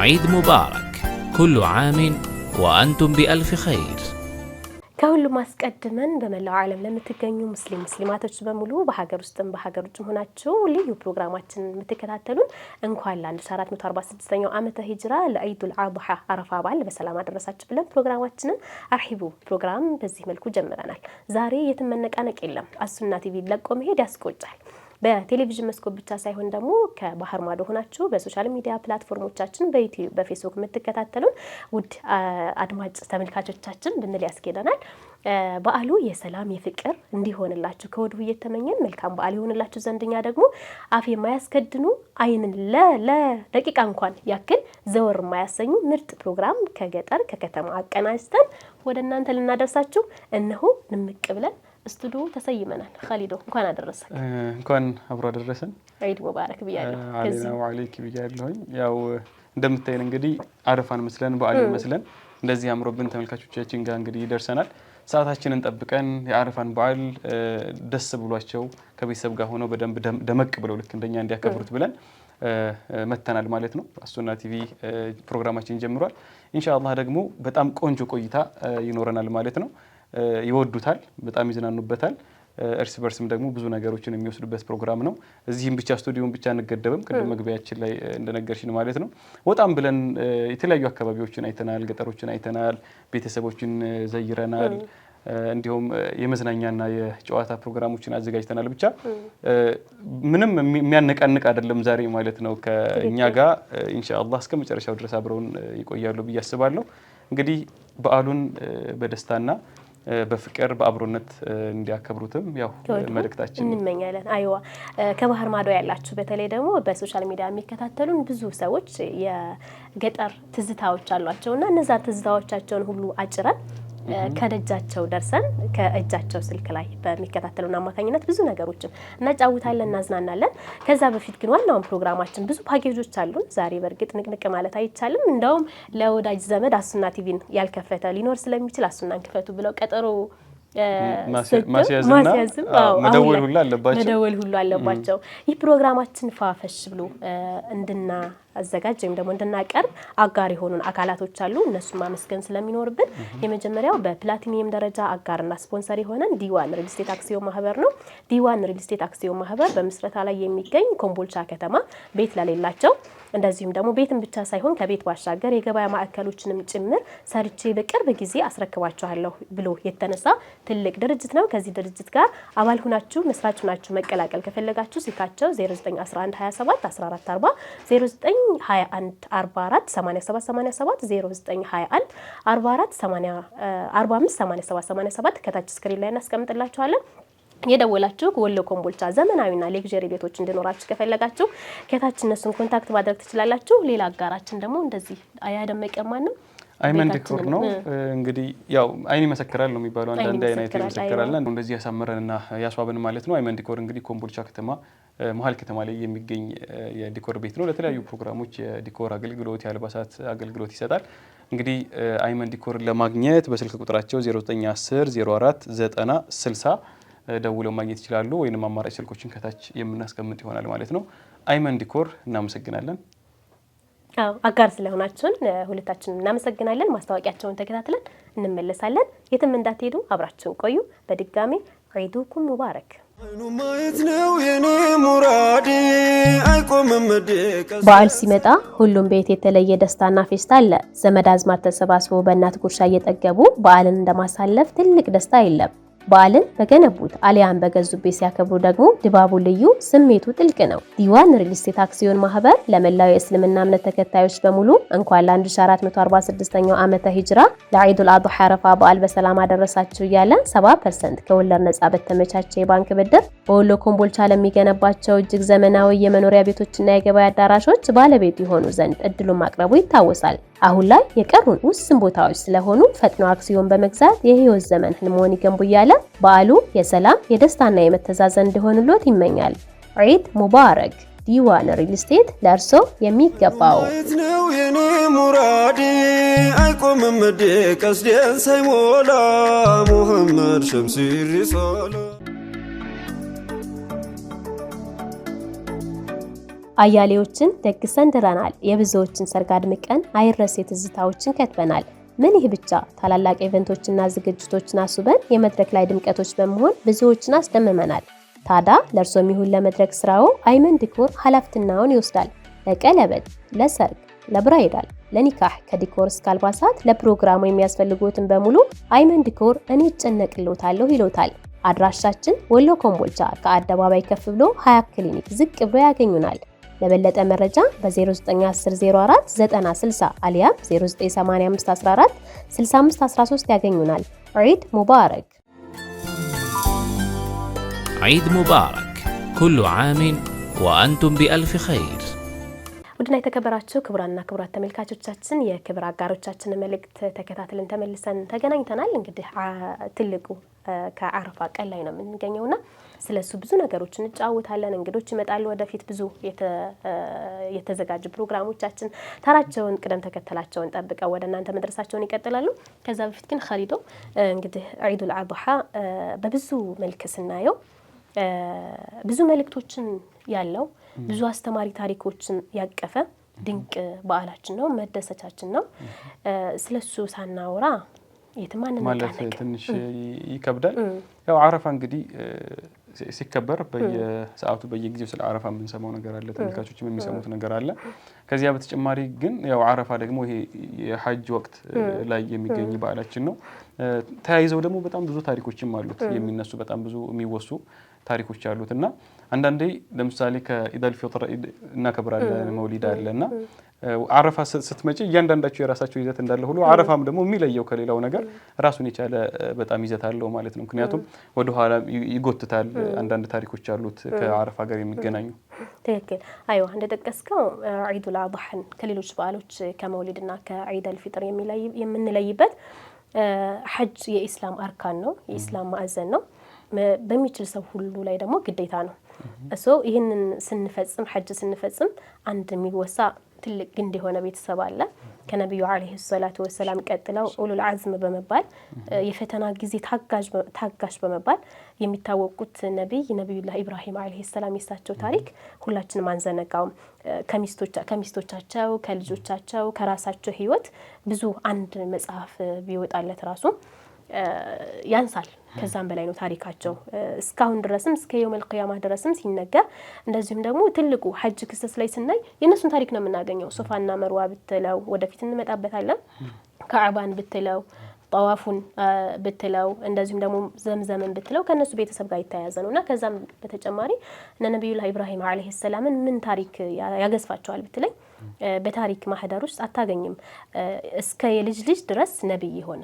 عيد مبارك كل عام وأنتم بألف خير ከሁሉ ማስቀድመን በመላው ዓለም ለምትገኙ ሙስሊማቶች በሙሉ በሀገር ውስጥም በሀገር ውጭም ሆናችሁ ልዩ ፕሮግራማችን የምትከታተሉን እንኳን ለ1446ኛው ዓመተ ሂጅራ ለዒዱል አድሃ አረፋ በዓል በሰላም አደረሳችሁ ብለን ፕሮግራማችንን አርሂቡ ፕሮግራም በዚህ መልኩ ጀምረናል። ዛሬ የትም መነቃነቅ የለም። አሱና ቲቪ ለቆ መሄድ ያስቆጫል። በቴሌቪዥን መስኮት ብቻ ሳይሆን ደግሞ ከባህር ማዶ ሆናችሁ በሶሻል ሚዲያ ፕላትፎርሞቻችን በዩቲዩብ በፌስቡክ የምትከታተሉን ውድ አድማጭ ተመልካቾቻችን ብንል ያስኬደናል። በዓሉ የሰላም የፍቅር እንዲሆንላችሁ ከወዲሁ እየተመኘን መልካም በዓል ይሆንላችሁ ዘንድኛ ደግሞ አፍ የማያስከድኑ አይንን ለደቂቃ እንኳን ያክል ዘወር የማያሰኙ ምርጥ ፕሮግራም ከገጠር ከከተማ አቀናጅተን ወደ እናንተ ልናደርሳችሁ እነሆ ንምቅ ብለን ስቱዲዮ ተሰይመናል። ኻሊዶ እንኳን አደረሰክ። እንኳን አብሮ አደረሰን። ዒድ ሙባረክ ብያለሁ። አለና ወአለይኪ ብያለሁ። ያው እንደምታየን እንግዲህ አረፋን መስለን በዓልን መስለን እንደዚህ አምሮብን ተመልካቾቻችን ጋር እንግዲህ ደርሰናል። ሰዓታችንን ጠብቀን የአረፋን በዓል ደስ ብሏቸው ከቤተሰብ ጋር ሆነው በደንብ ደመቅ ብለው ልክ እንደኛ እንዲያከብሩት ብለን መተናል ማለት ነው። አሱና ቲቪ ፕሮግራማችን ጀምሯል። ኢንሻአላህ ደግሞ በጣም ቆንጆ ቆይታ ይኖረናል ማለት ነው። ይወዱታል፣ በጣም ይዝናኑበታል። እርስ በርስም ደግሞ ብዙ ነገሮችን የሚወስዱበት ፕሮግራም ነው። እዚህም ብቻ ስቱዲዮን ብቻ እንገደብም ቅድም መግቢያችን ላይ እንደነገርሽን ማለት ነው። ወጣም ብለን የተለያዩ አካባቢዎችን አይተናል፣ ገጠሮችን አይተናል፣ ቤተሰቦችን ዘይረናል። እንዲሁም የመዝናኛና የጨዋታ ፕሮግራሞችን አዘጋጅተናል። ብቻ ምንም የሚያነቃንቅ አይደለም ዛሬ ማለት ነው። ከኛ ጋር ኢንሻአላህ እስከ መጨረሻው ድረስ አብረውን ይቆያሉ ብዬ አስባለሁ። እንግዲህ በዓሉን በደስታና በፍቅር በአብሮነት እንዲያከብሩትም ያው መልእክታችን እንመኛለን። አይዋ ከባህር ማዶ ያላችሁ በተለይ ደግሞ በሶሻል ሚዲያ የሚከታተሉን ብዙ ሰዎች የገጠር ትዝታዎች አሏቸውና እነዛ ትዝታዎቻቸውን ሁሉ አጭረን ከደጃቸው ደርሰን ከእጃቸው ስልክ ላይ በሚከታተሉን አማካኝነት ብዙ ነገሮችን እናጫውታለን፣ እናዝናናለን። ከዛ በፊት ግን ዋናውን ፕሮግራማችን ብዙ ፓኬጆች አሉን። ዛሬ በእርግጥ ንቅንቅ ማለት አይቻልም። እንደውም ለወዳጅ ዘመድ አሱና ቲቪን ያልከፈተ ሊኖር ስለሚችል አሱናን ክፈቱ ብለው ቀጠሮ ማስያዝና መደወል ሁሉ አለባቸው። ይህ ፕሮግራማችን ፋፈሽ ብሎ እንድናዘጋጅ ወይም ደግሞ እንድናቀርብ አጋር የሆኑን አካላቶች አሉ። እነሱን ማመስገን ስለሚኖርብን የመጀመሪያው በፕላቲኒየም ደረጃ አጋርና ስፖንሰር የሆነን ዲዋን ሪል ስቴት አክሲዮን ማህበር ነው። ዲዋን ሪል ስቴት አክሲዮን ማህበር በምስረታ ላይ የሚገኝ ኮምቦልቻ ከተማ ቤት ለሌላቸው እንደዚሁም ደግሞ ቤትን ብቻ ሳይሆን ከቤት ባሻገር የገበያ ማዕከሎችንም ጭምር ሰርቼ በቅርብ ጊዜ አስረክባችኋለሁ ብሎ የተነሳ ትልቅ ድርጅት ነው። ከዚህ ድርጅት ጋር አባል ሁናችሁ መስራች ሁናችሁ መቀላቀል ከፈለጋችሁ ስልካቸው 0911271440 0921448787 092144858787 ከታች ስክሪን ላይ እናስቀምጥላችኋለን። የደወላችሁ ወሎ ኮምቦልቻ ዘመናዊና ሌክዠሪ ቤቶች እንዲኖራችሁ ከፈለጋችሁ ከታች እነሱን ኮንታክት ማድረግ ትችላላችሁ። ሌላ አጋራችን ደግሞ እንደዚህ አያደመቀ ማንም አይመን ዲኮር ነው። እንግዲህ ያው አይን ይመሰክራል ነው የሚባለው። አንዳንድ አይነት ይመሰክራል እንደዚህ ያሳመረንና ያስዋበን ማለት ነው። አይመን ዲኮር እንግዲህ ኮምቦልቻ ከተማ መሀል ከተማ ላይ የሚገኝ የዲኮር ቤት ነው። ለተለያዩ ፕሮግራሞች የዲኮር አገልግሎት የአልባሳት አገልግሎት ይሰጣል። እንግዲህ አይመን ዲኮር ለማግኘት በስልክ ቁጥራቸው 0910 04 90 60 ደውለው ማግኘት ይችላሉ። ወይንም አማራጭ ስልኮችን ከታች የምናስቀምጥ ይሆናል ማለት ነው። አይመን ዲኮር እናመሰግናለን። አጋር ስለሆናችሁን ሁለታችንም እናመሰግናለን። ማስታወቂያቸውን ተከታትለን እንመለሳለን። የትም እንዳትሄዱ አብራችሁን ቆዩ። በድጋሚ ዒዱኩም ሙባረክ። በዓል ሲመጣ ሁሉም ቤት የተለየ ደስታና ፌስታ አለ። ዘመድ አዝማድ ተሰባስቦ በእናት ጉርሻ እየጠገቡ በዓልን እንደማሳለፍ ትልቅ ደስታ የለም። በዓልን በገነቡት አሊያን በገዙበት ሲያከብሩ ደግሞ ድባቡ ልዩ፣ ስሜቱ ጥልቅ ነው። ዲዋን ሪል ስቴት አክሲዮን ማህበር ለመላው የእስልምና እምነት ተከታዮች በሙሉ እንኳን ለ1446ኛው ዓመተ ሂጅራ ለዒዱል አድሃ አረፋ በዓል በሰላም አደረሳችሁ እያለ 70% ከወለድ ነጻ በተመቻቸ የባንክ ብድር በወሎ ኮምቦልቻ ለሚገነባቸው እጅግ ዘመናዊ የመኖሪያ ቤቶችና የገበያ አዳራሾች ባለቤት የሆኑ ዘንድ እድሉን ማቅረቡ ይታወሳል። አሁን ላይ የቀሩን ውስን ቦታዎች ስለሆኑ ፈጥኖ አክሲዮን በመግዛት የህይወት ዘመን ህልሞን ይገንቡ እያለ በዓሉ የሰላም የደስታና የመተዛዘን እንዲሆንሎት ይመኛል። ዒድ ሙባረክ። ዲዋን ሪል ስቴት ለእርሶ የሚገባው ነው። የኔ ሙራዴ አይቆምም ቀስዴን ሳይሞላ ሙሐመድ ሸምሲር ሶላ አያሌዎችን ደግሰን ድረናል። የብዙዎችን ሰርግ አድምቀን አይረሴ ትዝታዎችን ከትበናል። ምን ይህ ብቻ ታላላቅ ኢቨንቶችና ዝግጅቶችን አስበን የመድረክ ላይ ድምቀቶች በመሆን ብዙዎችን አስደምመናል። ታዲያ ለእርሶም ይሁን ለመድረክ ስራው አይመን ዲኮር ኃላፊነቱን ይወስዳል። ለቀለበት፣ ለሰርግ፣ ለብራይዳል፣ ለኒካህ ከዲኮር እስከ አልባሳት ለፕሮግራሙ የሚያስፈልጉትን በሙሉ አይመን ዲኮር እኔ እጨነቅልዎታለሁ ይሎታል። አድራሻችን ወሎ ኮምቦልቻ ከአደባባይ ከፍ ብሎ 20 ክሊኒክ ዝቅ ብሎ ያገኙናል። ለበለጠ መረጃ በ091004 9060 አሊያም 098514 6513 ያገኙናል። ዒድ ሙባረክ። عيد مبارك كل عام وأنتم بألف خير ودنا የተከበራችሁ ክቡራንና ክቡራት ተመልካቾቻችን የክብር አጋሮቻችን መልእክት ተከታትለን ተመልሰን ተገናኝተናል። እንግዲህ ትልቁ ከአረፋ ቀን ላይ ነው የምንገኘውና ስለሱ ብዙ ነገሮችን እንጫወታለን። እንግዶች ይመጣሉ። ወደፊት ብዙ የተዘጋጁ ፕሮግራሞቻችን ተራቸውን ቅደም ተከተላቸውን ጠብቀው ወደ እናንተ መድረሳቸውን ይቀጥላሉ። ከዛ በፊት ግን ኸሊዶ እንግዲህ ዒዱል አድሃ በብዙ መልክ ስናየው ብዙ መልእክቶችን ያለው ብዙ አስተማሪ ታሪኮችን ያቀፈ ድንቅ በዓላችን ነው፣ መደሰቻችን ነው። ስለሱ ሳናወራ የትማን ማለት ትንሽ ይከብዳል። ያው አረፋ እንግዲህ ሲከበር በየሰዓቱ በየጊዜው ስለ አረፋ የምንሰማው ነገር አለ፣ ተመልካቾችም የሚሰሙት ነገር አለ። ከዚያ በተጨማሪ ግን ያው አረፋ ደግሞ ይሄ የሐጅ ወቅት ላይ የሚገኝ በዓላችን ነው። ተያይዘው ደግሞ በጣም ብዙ ታሪኮችም አሉት የሚነሱ በጣም ብዙ የሚወሱ ታሪኮች አሉትና አንዳንዴ ለምሳሌ ከኢዳል ፊጥር እናከብራለን፣ መውሊድ አለና አረፋ ስትመጪ እያንዳንዳቸው የራሳቸው ይዘት እንዳለ ሁሉ አረፋም ደግሞ የሚለየው ከሌላው ነገር ራሱን የቻለ በጣም ይዘት አለው ማለት ነው። ምክንያቱም ወደ ኋላ ይጎትታል፣ አንዳንድ ታሪኮች አሉት ከአረፋ ጋር የሚገናኙ። ትክክል። አይዋ እንደጠቀስከው ዒዱል አድሃን ከሌሎች በዓሎች ከመውሊድና ከዒዳል ፊጥር የምንለይበት ሐጅ የኢስላም አርካን ነው፣ የኢስላም ማዕዘን ነው። በሚችል ሰው ሁሉ ላይ ደግሞ ግዴታ ነው። ይህንን ስንፈጽም ሐጅ ስንፈጽም አንድ የሚወሳ ትልቅ ግንድ የሆነ ቤተሰብ አለ። ከነብዩ አለይሂ ሰላቱ ወሰላም ቀጥለው ኡሉል አዝም በመባል የፈተና ጊዜ ታጋሽ በመባል የሚታወቁት ነብዩላህ ኢብራሂም አለይሂ ሰላም የሳቸው ታሪክ ሁላችንም አንዘነጋውም። ከሚስቶቻቸው፣ ከልጆቻቸው፣ ከራሳቸው ህይወት ብዙ አንድ መጽሐፍ ቢወጣለት ራሱ ያንሳል። ከዛም በላይ ነው ታሪካቸው። እስካሁን ድረስም እስከ የውመል ቂያማ ድረስም ሲነገር እንደዚህም ደግሞ ትልቁ ሐጅ ክስተት ላይ ስናይ የነሱን ታሪክ ነው የምናገኘው። ሶፋና መርዋ ብትለው ወደፊት እንመጣበታለን። ከዓባን ብትለው ጠዋፉን ብትለው እንደዚህም ደግሞ ዘምዘምን ብትለው ከነሱ ቤተሰብ ጋር የተያያዘ ነውና ከዛም በተጨማሪ ነብዩላህ ኢብራሂም አለይሂ ሰላምን ምን ታሪክ ያገዝፋቸዋል ብትለኝ በታሪክ ማህደር ውስጥ አታገኝም። እስከ የልጅ ልጅ ድረስ ነብይ ሆነ።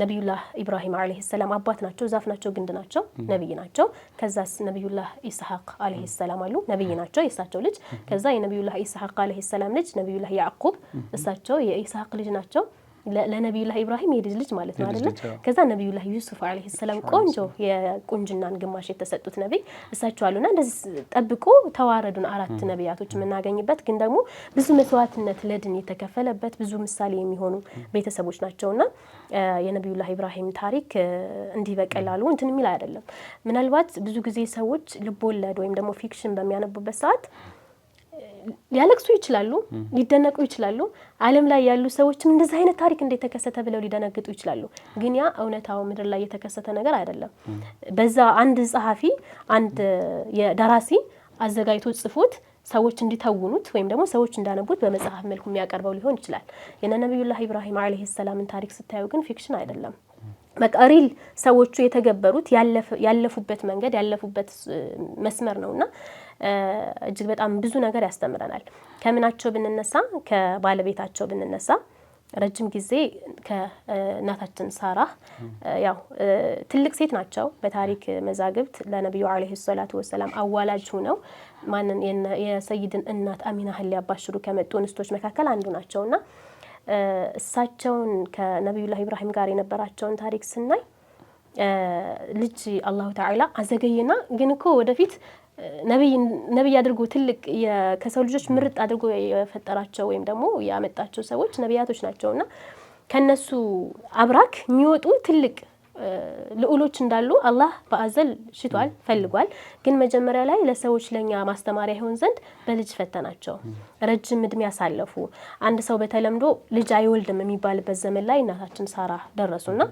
ነብዩላህ ኢብራሂም አለይሂ ሰላም አባት ናቸው፣ ዛፍ ናቸው፣ ግንድ ናቸው፣ ነብይ ናቸው። ከዛስ ነብዩላህ ኢስሐቅ አለይሂ ሰላም አሉ፣ ነብይ ናቸው፣ የእሳቸው ልጅ። ከዛ የነብዩላህ ኢስሐቅ አለይሂ ሰላም ልጅ ነብዩላህ ያዕቁብ፣ እሳቸው የኢስሐቅ ልጅ ናቸው። ለነብዩላህ ኢብራሂም የልጅ ልጅ ማለት ነው አይደል? ከዛ ነብዩላህ ዩሱፍ አለይሂ ሰላም ቆንጆ የቁንጅናን ግማሽ የተሰጡት ነብይ እሳቸው አሉና እንደዚህ ጠብቆ ተዋረዱን አራት ነብያቶች የምናገኝበት ግን ደግሞ ብዙ መስዋዕትነት ለድን የተከፈለበት ብዙ ምሳሌ የሚሆኑ ቤተሰቦች ናቸውና የነብዩላህ ኢብራሂም ታሪክ እንዲህ በቀላሉ እንትን የሚል አይደለም። ምናልባት ብዙ ጊዜ ሰዎች ልቦለድ ወይም ደግሞ ፊክሽን በሚያነቡበት ሰዓት ሊያለቅሱ ይችላሉ፣ ሊደነቁ ይችላሉ። ዓለም ላይ ያሉ ሰዎችም እንደዚህ አይነት ታሪክ እንዴት ተከሰተ ብለው ሊደነግጡ ይችላሉ። ግን ያ እውነታው ምድር ላይ የተከሰተ ነገር አይደለም። በዛ አንድ ጸሐፊ አንድ የደራሲ አዘጋጅቶ ጽፎት ሰዎች እንዲተውኑት ወይም ደግሞ ሰዎች እንዳነቡት በመጽሐፍ መልኩ የሚያቀርበው ሊሆን ይችላል። የነብዩላህ ኢብራሂም አለይሂ ሰላምን ታሪክ ስታዩ ግን ፊክሽን አይደለም። መቃሪል ሰዎቹ የተገበሩት ያለፉበት መንገድ ያለፉበት መስመር ነውና እጅግ በጣም ብዙ ነገር ያስተምረናል። ከምናቸው ብንነሳ ከባለቤታቸው ብንነሳ ረጅም ጊዜ ከእናታችን ሳራ ያው ትልቅ ሴት ናቸው። በታሪክ መዛግብት ለነብዩ አለይሂ ሰላቱ ወሰላም አዋላጅ ሆነው ማንን የሰይድን እናት አሚናህን ሊያባሽሩ ከመጡ እንስቶች መካከል አንዱ ናቸውና እሳቸውን ከነብዩላህ ኢብራሂም ጋር የነበራቸውን ታሪክ ስናይ ልጅ አላሁ ተዓላ አዘገየና ግን እኮ ወደፊት ነብይ አድርጎ ትልቅ ከሰው ልጆች ምርጥ አድርጎ የፈጠራቸው ወይም ደግሞ ያመጣቸው ሰዎች ነብያቶች ናቸውና ከነሱ አብራክ የሚወጡ ትልቅ ልዑሎች እንዳሉ አላህ በአዘል ሽቷል ፈልጓል። ግን መጀመሪያ ላይ ለሰዎች ለኛ ማስተማሪያ ይሆን ዘንድ በልጅ ፈተናቸው። ረጅም እድሜ ያሳለፉ አንድ ሰው በተለምዶ ልጅ አይወልድም የሚባልበት ዘመን ላይ እናታችን ሳራ ደረሱና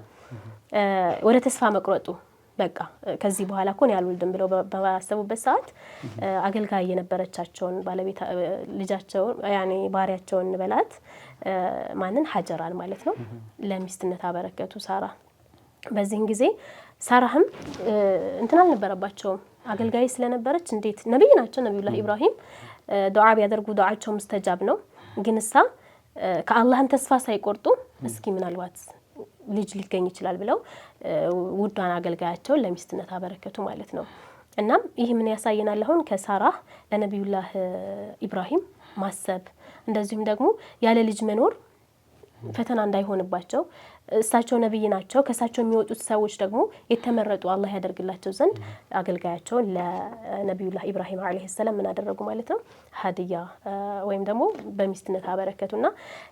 ወደ ተስፋ መቁረጡ በቃ ከዚህ በኋላ እኮ ነው ያልወልድም ብለው ባሰቡበት ሰዓት አገልጋይ የነበረቻቸውን ባለቤት ልጃቸውን ያኔ ባሪያቸውን በላት ማንን ሀጀራን ማለት ነው ለሚስትነት አበረከቱ ሳራ። በዚህን ጊዜ ሳራህም እንትን አልነበረባቸውም አገልጋይ ስለነበረች እንዴት ነብይ ናቸው ነብዩላህ ኢብራሂም ዱዓ ቢያደርጉ ዱዓቸው ሙስተጃብ ነው። ግን እሳ ከአላህም ተስፋ ሳይቆርጡ እስኪ ምናልባት ልጅ ሊገኝ ይችላል ብለው ውዷን አገልጋያቸውን ለሚስትነት አበረከቱ ማለት ነው። እናም ይህ ምን ያሳየናል? አሁን ከሳራ ለነብዩላህ ኢብራሂም ማሰብ እንደዚሁም ደግሞ ያለ ልጅ መኖር ፈተና እንዳይሆንባቸው እሳቸው ነብይ ናቸው ከሳቸው የሚወጡት ሰዎች ደግሞ የተመረጡ አላህ ያደርግላቸው ዘንድ አገልጋያቸውን ለነብዩላህ ኢብራሂም አለይሂ ሰላም ምን አደረጉ ማለት ነው ሀዲያ ወይም ደግሞ በሚስትነት አበረከቱና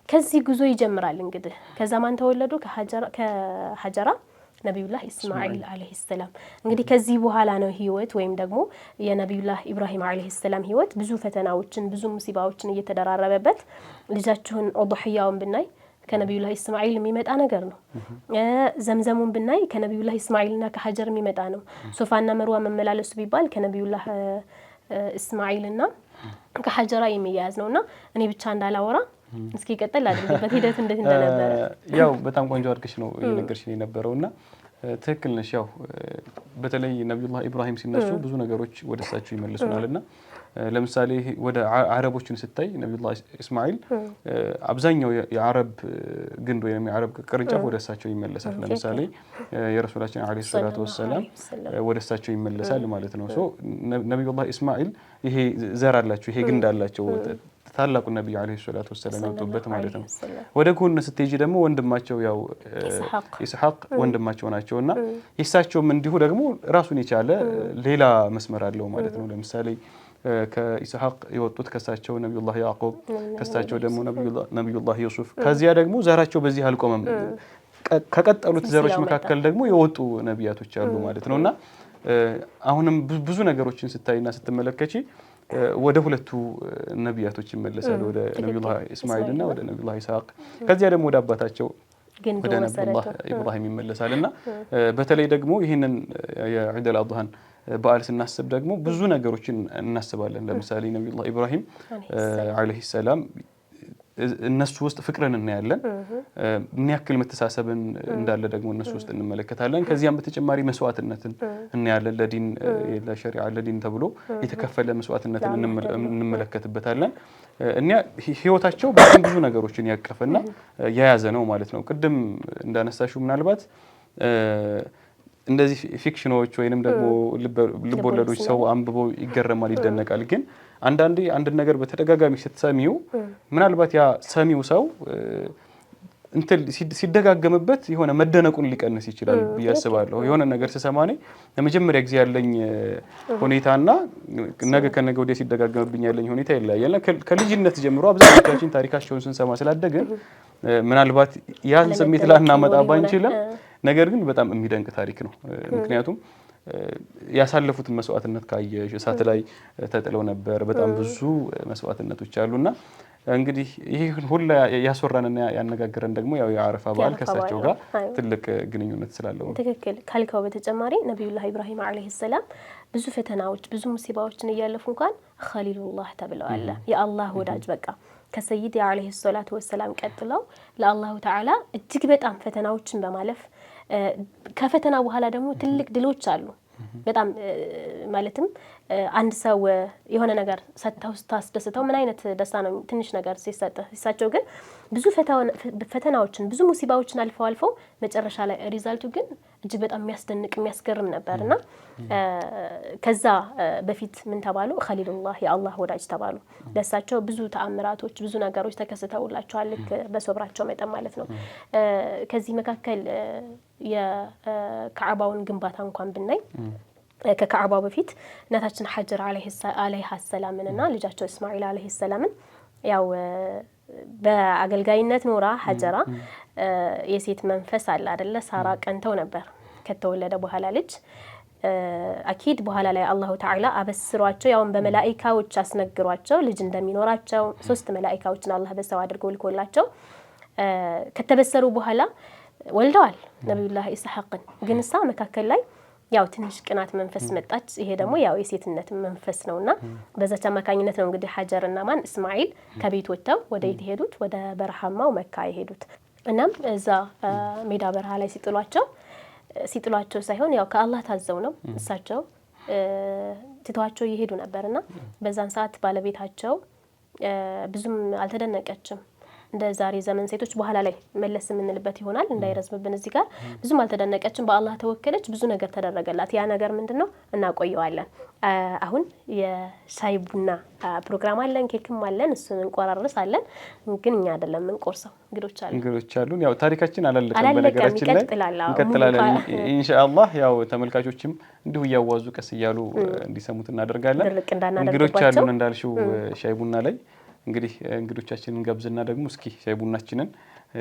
ከዚህ ጉዞ ይጀምራል። እንግዲህ ከዛ ማን ተወለዱ? ከሀጀራ ነብዩላህ ኢስማኤል አለይሂ ሰላም። እንግዲህ ከዚህ በኋላ ነው ህይወት ወይም ደግሞ የነብዩላህ ኢብራሂም አለይሂ ሰላም ህይወት ብዙ ፈተናዎችን ብዙ ሙሲባዎችን እየተደራረበበት ልጃቸውን ኡድህያውን ብናይ ከነብዩላህ ኢስማኤል የሚመጣ ነገር ነው። ዘምዘሙን ብናይ ከነብዩላህ ኢስማኤልና ከሀጀር የሚመጣ ነው። ሶፋና መርዋ መመላለሱ ቢባል ከነብዩላህ ኢስማኤልና ከሀጀራ የሚያያዝ ነውና እኔ ብቻ እንዳላወራ እስኪ ቀጥል አድርግበት ሂደት እንዴት እንደነበረ። ያው በጣም ቆንጆ አድርገሽ ነው የነገርሽኝ የነበረውና ትክክል ነሽ። ያው በተለይ ነብዩላህ ኢብራሂም ሲነሱ ብዙ ነገሮች ወደ እሳቸው ይመለሱናልና ለምሳሌ ወደ አረቦችን ስታይ ነብዩላህ ኢስማኤል አብዛኛው የአረብ ግንድ ወይም የአረብ ቅርንጫፍ ወደ እሳቸው ይመለሳል። ለምሳሌ የረሱላችን አለይሂ ሰላቱ ወሰለም ወደ እሳቸው ይመለሳል ማለት ነው። ሶ ነብዩላህ ኢስማኤል ይሄ ዘር አላቸው ይሄ ግንድ አላቸው ታላቁ ነብዩ አለይሂ ሰላቱ ወሰለም የወጡበት ማለት ነው። ወደ ጎን ስትሄጂ ደግሞ ወንድማቸው ያው ኢስሐቅ ወንድማቸው ናቸውና ኢሳቸውም እንዲሁ ደግሞ ራሱን የቻለ ሌላ መስመር አለው ማለት ነው። ለምሳሌ ከኢስሐቅ የወጡት ከሳቸው ነብዩላህ ያዕቆብ ከሳቸው ደግሞ ነብዩላህ ዩሱፍ ከዚያ ደግሞ ዘራቸው በዚህ አልቆመም ከቀጠሉት ዘሮች መካከል ደግሞ የወጡ ነቢያቶች አሉ ማለት ነውና አሁንም ብዙ ነገሮችን ስታይና ስትመለከቺ ወደ ሁለቱ ነቢያቶች ይመለሳሉ ወደ ነብዩላህ ኢስማኤልና ወደ ነብዩላህ ኢስሐቅ ከዚያ ደግሞ ወደ አባታቸው ወደ ነብዩላህ ኢብራሂም ይመለሳልና በተለይ ደግሞ ይሄንን የዒድ አልአድሃን በዓል ስናስብ ደግሞ ብዙ ነገሮችን እናስባለን። ለምሳሌ ነብዩላህ ኢብራሂም አለይሂ ሰላም እነሱ ውስጥ ፍቅርን እናያለን። ምን ያክል መተሳሰብን እንዳለ ደግሞ እነሱ ውስጥ እንመለከታለን። ከዚያም በተጨማሪ መስዋዕትነትን እናያለን። ለዲን ለሸሪዓ ለዲን ተብሎ የተከፈለ መስዋዕትነትን እንመለከትበታለን። እና ህይወታቸው በጣም ብዙ ነገሮችን ያቀፈና የያዘ ነው ማለት ነው። ቅድም እንዳነሳሽው ምናልባት እንደዚህ ፊክሽኖች ወይንም ደግሞ ልቦለዶች ሰው አንብቦ ይገረማል ይደነቃል። ግን አንዳንዴ አንድ ነገር በተደጋጋሚ ስትሰሚው ምናልባት ያ ሰሚው ሰው እንትን ሲደጋገምበት የሆነ መደነቁን ሊቀንስ ይችላል ብዬ አስባለሁ። የሆነ ነገር ስሰማኔ ለመጀመሪያ ጊዜ ያለኝ ሁኔታና ነገ ከነገ ወዲያ ሲደጋገምብኝ ያለኝ ሁኔታ ይለያያል። ከልጅነት ጀምሮ አብዛኞቻችን ታሪካቸውን ስንሰማ ስላደግን ምናልባት ያን ስሜት ላናመጣ ባንችልም ነገር ግን በጣም የሚደንቅ ታሪክ ነው። ምክንያቱም ያሳለፉትን መስዋዕትነት ካየሽ እሳት ላይ ተጥለው ነበር። በጣም ብዙ መስዋዕትነቶች አሉና እንግዲህ ይሄ ሁሉ ያስወራንና ያነጋገረን ደግሞ ያው የአረፋ በዓል ከሳቸው ጋር ትልቅ ግንኙነት ስላለው ነው። ትክክል ካልከው በተጨማሪ ነብዩላህ ኢብራሂም አለይሂ ሰላም ብዙ ፈተናዎች ብዙ ሙሲባዎችን እያለፉ እንኳን ኸሊሉላህ ተብለዋል። የአላህ ወዳጅ በቃ ከሰይድ አለይሂ ሰላቱ ወሰላም ቀጥለው ለአላሁ ተዓላ እጅግ በጣም ፈተናዎችን በማለፍ ከፈተና በኋላ ደግሞ ትልቅ ድሎች አሉ። በጣም ማለትም አንድ ሰው የሆነ ነገር ሰጥተው ስታስደስተው ምን አይነት ደስታ ነው ትንሽ ነገር ሲሰጥ። እሳቸው ግን ብዙ ፈተናዎችን ብዙ ሙሲባዎችን አልፈው መጨረሻ ላይ ሪዛልቱ ግን እጅግ በጣም የሚያስደንቅ የሚያስገርም ነበርና ከዛ በፊት ምን ተባሉ? ኸሊሉላህ የአላህ ወዳጅ ተባሉ። ለእሳቸው ብዙ ተአምራቶች ብዙ ነገሮች ተከስተውላቸዋል ልክ በሶብራቸው መጠን ማለት ነው። ከዚህ መካከል የካዕባውን ግንባታ እንኳን ብናይ ከካዕባው በፊት እናታችን ሀጀር አለይሃ ሰላምንና ልጃቸው እስማኤል አለይሂ ሰላምን ያው በአገልጋይነት ኖራ ሀጀራ የሴት መንፈስ አለ አይደለ ሳራ ቀንተው ነበር። ከተወለደ በኋላ ልጅ አኪድ በኋላ ላይ አላሁ ተዓላ አበስሯቸው ያው በመላእክቶች አስነግሯቸው ልጅ እንደሚኖራቸው 3 መላእክቶችን አላህ በሰው አድርጎ ልኮላቸው ከተበሰሩ በኋላ ወልደዋል ነብዩላህ ኢስሐቅን ግን እሳ መካከል ላይ ያው ትንሽ ቅናት መንፈስ መጣች ይሄ ደግሞ ያው የሴትነት መንፈስ ነውና በዛች አማካኝነት ነው እንግዲህ ሀጀርና ማን እስማኤል ከቤት ወጥተው ወደ የት ሄዱት ወደ በረሃማው መካ የሄዱት እናም እዛ ሜዳ በረሃ ላይ ሲጥሏቸው ሳይሆን ያው ከአላህ ታዘው ነው እሳቸው ትተዋቸው ይሄዱ ነበርና በዛን ሰዓት ባለቤታቸው ብዙም አልተደነቀችም እንደ ዛሬ ዘመን ሴቶች በኋላ ላይ መለስ ምንልበት ይሆናል እንዳይረዝምብን እዚህ ጋር ብዙም አልተደነቀችም በአላህ ተወከለች ብዙ ነገር ተደረገላት ያ ነገር ምንድነው እናቆየዋለን አሁን የሻይ ቡና ፕሮግራም አለን ኬክም አለን እሱን እንቆራርሳለን ግን እኛ አይደለም እንቆርሰው እንግዶች አሉን ያው ታሪካችን አላለቀም በነገራችን ላይ እንቀጥላለን ኢንሻአላህ ያው ተመልካቾችም እንዲሁ ያዋዙ ቀስ ይያሉ እንዲሰሙት እናደርጋለን እንግዶች አሉን እንዳልሽው ሻይ ቡና ላይ እንግዲህ እንግዶቻችንን ገብዝና ደግሞ እስኪ ሻይ ቡናችንን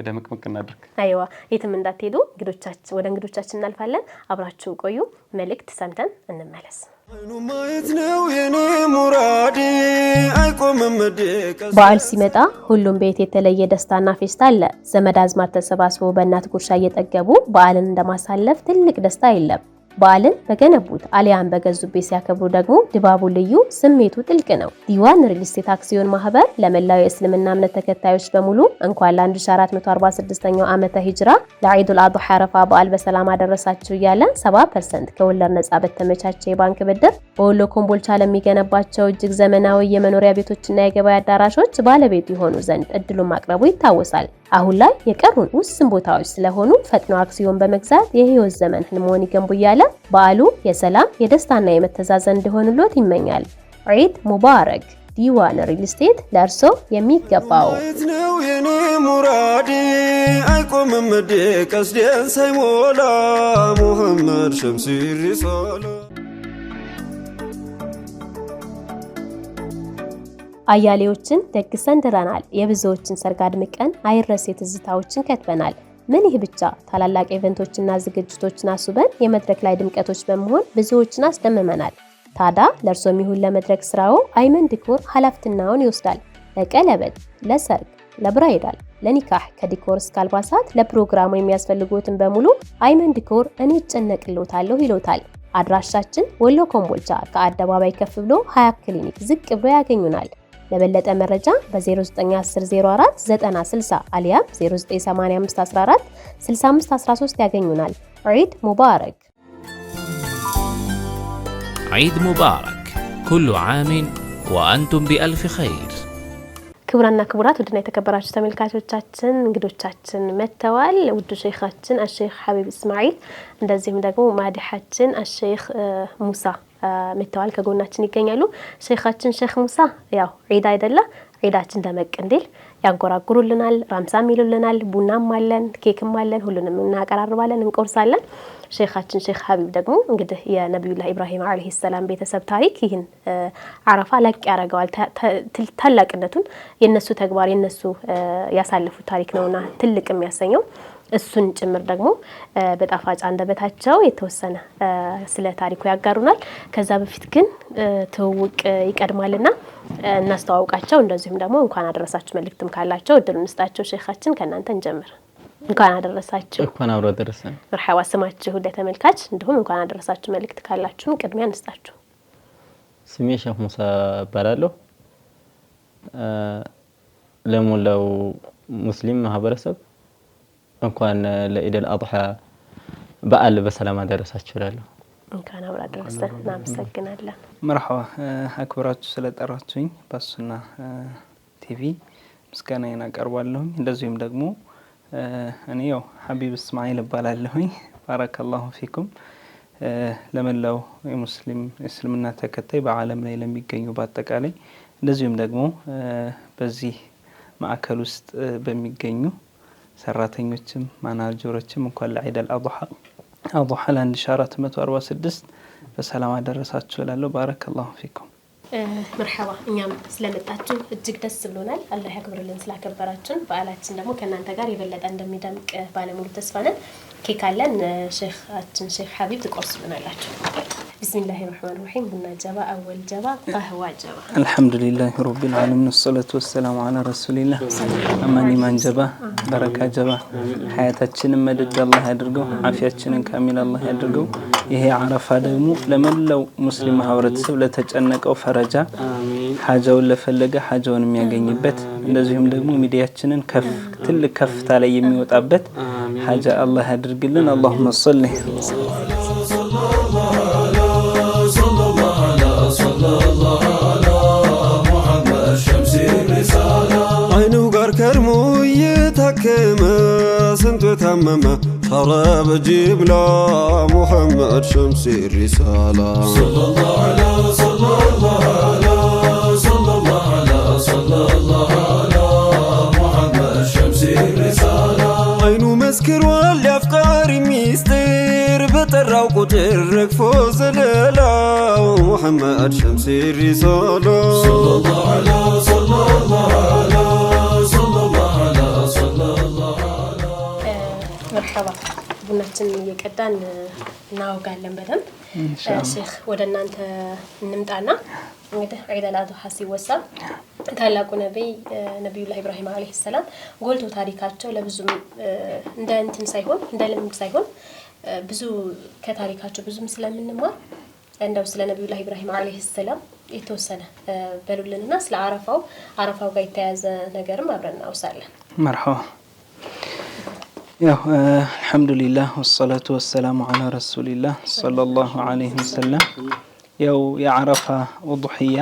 ደምቅምቅ እናድርግ አይዋ የትም እንዳትሄዱ እንግዶቻችን እናልፋለን አብራችሁን ቆዩ መልእክት ሰምተን እንመለስ ማየት ነው የኔ ሙራዴ አይቆምም ደቀስ በዓል ሲመጣ ሁሉም ቤት የተለየ ደስታና ፌስታ አለ ዘመድ አዝማድ ተሰባስቦ በእናት ጉርሻ እየጠገቡ በዓልን እንደማሳለፍ ትልቅ ደስታ የለም በዓልን በገነቡት አሊያን በገዙበት ሲያከብሩ ደግሞ ድባቡ ልዩ ስሜቱ ጥልቅ ነው ዲዋን ሪል ስቴት አክሲዮን ማህበር ለመላው የእስልምና እምነት ተከታዮች በሙሉ እንኳን ለ1446ኛው ዓመተ ሂጅራ ለዒዱል አድሃ አረፋ በዓል በሰላም አደረሳችሁ እያለ 70% ከወለድ ነጻ በተመቻቸ የባንክ ብድር በወሎ ኮምቦልቻ ለሚገነባቸው እጅግ ዘመናዊ የመኖሪያ ቤቶችና የገበያ አዳራሾች ባለቤት ይሆኑ ዘንድ እድሉን ማቅረቡ ይታወሳል አሁን ላይ የቀሩን ውስን ቦታዎች ስለሆኑ ፈጥኖ አክሲዮን በመግዛት የህይወት ዘመን ህልሞን ይገንቡ እያለ በዓሉ የሰላም የደስታና የመተዛዘን እንዲሆንልዎት ይመኛል ዒድ ሙባረክ ዲዋን ሪል ስቴት ለርሶ የሚገባው ነው የኔ ሙራዴ አይቆምም ደቀስ ሳይሞላ ሙሐመድ ሸምሲሪ ሶላ አያሌዎችን ደግሰን ድረናል የብዙዎችን ሰርግ አድምቀን አይረሴ ትዝታዎችን ከትበናል ምን ይህ ብቻ ታላላቅ ኢቨንቶችና ዝግጅቶችን አስበን የመድረክ ላይ ድምቀቶች በመሆን ብዙዎችን አስደምመናል ታዳ ለርሶም ይሁን ለመድረክ ስራው አይመን ዲኮር ኃላፊነቱን ይወስዳል ለቀለበት ለሰርግ ለብራይዳል ለኒካህ ከዲኮር እስከ አልባሳት ለፕሮግራሙ የሚያስፈልጉትን በሙሉ አይመን ዲኮር እኔ ጨነቅልዎታለሁ ይሎታል አድራሻችን ወሎ ኮምቦልቻ ከአደባባይ ከፍ ብሎ 20 ክሊኒክ ዝቅ ብሎ ያገኙናል ለበለጠ መረጃ በ091004 9060 አሊያም 098514 6513 ያገኙናል ዒድ ሙባረክ عيد مبارك كل عام وأنتم بألف خير ክብራና ክብራት ወድና የተከበራችሁ ተመልካቾቻችን እንግዶቻችን መተዋል ውድ ሼኻችን አሸይኽ ሐቢብ እስማኤል እንደዚህም ደግሞ ማዲሐችን አሸይኽ ሙሳ መተዋል ከጎናችን ይገኛሉ ሼኻችን ሼኽ ሙሳ ያው ዒድ አይደለ ዒዳችን ደመቅ እንዲል ያንጎራጉሩልናል ራምሳም ይሉልናል ቡናም አለን ኬክም አለን ሁሉንም እናቀራርባለን እንቆርሳለን ሼኻችን ሼኽ ሐቢብ ደግሞ እንግዲህ የነብዩላህ ኢብራሂም አለይሂ ሰላም ቤተሰብ ታሪክ ይህን አረፋ ለቅ ያረጋዋል ታላቅነቱን የነሱ ተግባር የነሱ ያሳለፉት ታሪክ ነውና ትልቅ የሚያሰኘው እሱን ጭምር ደግሞ በጣፋጭ አንደበታቸው የተወሰነ ስለ ታሪኩ ያጋሩናል ከዛ በፊት ግን ተውውቅ ይቀድማልና እናስተዋውቃቸው እንደዚሁም ደግሞ እንኳን አደረሳችሁ መልእክትም ካላቸው እድሉን እንስጣቸው ሼኻችን ከናንተ እንጀምር እንኳን አደረሳችሁ እንኳን አብሮ አደረሰን መርሐባ ስማችሁ ለተመልካች እንደሁም እንኳን አደረሳችሁ መልእክት ካላችሁ ቅድሚያ እንስጣችሁ ስሜ ሼኽ ሙሳ ባላለው ለሞላው ሙስሊም ማህበረሰብ እንኳን ለኢድል አድሃ በዓል በሰላም አደረሳችሁ እላለሁ እንኳን አብሮ አደረሰን እናመሰግናለን መርሐባ አክብራችሁ ስለጠራችሁኝ ባሱና ቲቪ ምስጋናዬን አቀርባለሁ እንደዚሁም ደግሞ እኔ ያው ሐቢብ እስማኤል እባላለሁኝ ባረከላሁ ፊኩም ለመላው የሙስሊም እስልምና ተከታይ በዓለም ላይ ለሚገኙ በአጠቃላይ እንደዚሁም ደግሞ በዚህ ማዕከል ውስጥ በሚገኙ ሰራተኞችም ማናጀሮችም እንኳን ለዒድ አልአድሃ 1446 በሰላም አደረሳችሁ እላለሁ ባረከላሁ ፊኩም مرحبا እኛም ስለመጣችሁ እጅግ ደስ ብሎናል አላህ ያክብርልን ስላከበራችሁን በዓላችን ደግሞ ከናንተ ጋር የበለጠ እንደሚደምቅ ባለሙሉ ተስፋ ነን ኬክ አለን። ሼክ ሀቢብ ትቆርሱልናላችሁ። ቢስሚላሂ ረህማን ረሂም። ቡና ጀባ፣ አወል ጀባ፣ ቀህዋ ጀባ። አልሐምዱሊላህ ረቢል ዓለሚን ወሰላቱ ወሰላሙ ዐላ ረሱሊላህ። አማኒ ማን ጀባ፣ በረካ ጀባ። ሀያታችንን መደድ አላህ ያድርገው፣ አፊያችንን ካሚል አላህ ያድርገው። ይሄ አረፋ ደግሞ ለመላው ሙስሊም ማህበረሰብ ለተጨነቀው ፈረጃ፣ ሀጃውን ለፈለገ ሀጃውን የሚያገኝበት፣ እንደዚሁም ደግሞ ሚዲያችንን ትልቅ ከፍታ ላይ የሚወጣበት ሀጃ አላህ ያድርግልን። አላሁመ ሰሊ አይኑ ጋር ከርሞ እየታከመ ስንቱ የታመመ ሻረ በጅምላ ሙሐመድ ሸምሲ ሪሳላ አይኑ መስክሯል የአፍቃሪ ሚስጥር በጠራው ቁጥር ረግፎ ዘለላው ሙሐመድ ሸምሲ ሪሳላ መርሐባ። ቡናችንን እየቀዳን እናወጋለን በደንብ። ሼክ ወደ እናንተ እንምጣና እንግዲህ ዒድ አልአድሃ ሲወሳ ታላቁ ነቢዩላህ ኢብራሂም አለይሂ ሰላም ጎልቶ ታሪካቸው ለብዙም እንደ እንትን ሳይሆን እንደ ልምድ ሳይሆን ብዙ ከታሪካቸው ብዙም ስለምንማር እንደው ስለ ነቢዩላህ ኢብራሂም አለይሂ ሰላም የተወሰነ በሉልንና ስለ አረፋው ጋር የተያዘ ነገርም አብረን እናውሳለን። መርሐባ። ያው አልሐምዱሊላህ ወሰላቱ ወሰላሙ ዐላ ረሱሊላህ ሰለላሁ ዐለይሂ ወሰለም። ያው የአረፋ ወዱህያ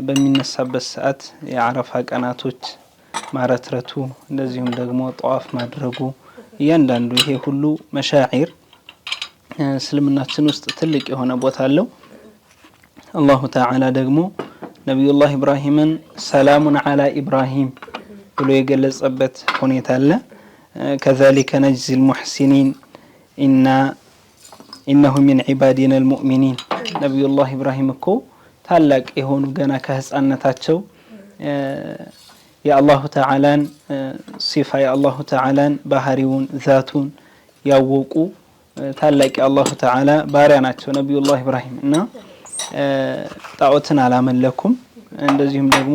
በሚነሳበት ሰዓት የአረፋ ቀናቶች ማረትረቱ እንደዚሁም ደግሞ ጠዋፍ ማድረጉ እያንዳንዱ ይሄ ሁሉ መሻዒር እስልምናችን ውስጥ ትልቅ የሆነ ቦታ አለው። አላሁ ተዓላ ደግሞ ነቢዩላህ ኢብራሂምን ሰላሙን ዐላ ኢብራሂም ብሎ የገለጸበት ሁኔታ አለ። ከዛሊከ ነጅዚል ሙሕሲኒን ኢነሁ ሚን ዒባዲና አልሙእሚኒን። ነቢዩላህ ኢብራሂም እኮ ታላቅ የሆኑ ገና ከህፃነታቸው የአላሁ ተዓላን ሲፋ የአላሁ ተዓላን ባህሪውን ዛቱን ያወቁ ታላቅ የአላሁ ተዓላ ባሪያ ናቸው ነቢዩላህ ኢብራሂም እና ጣዖትን አላመለኩም። እንደዚሁም ደግሞ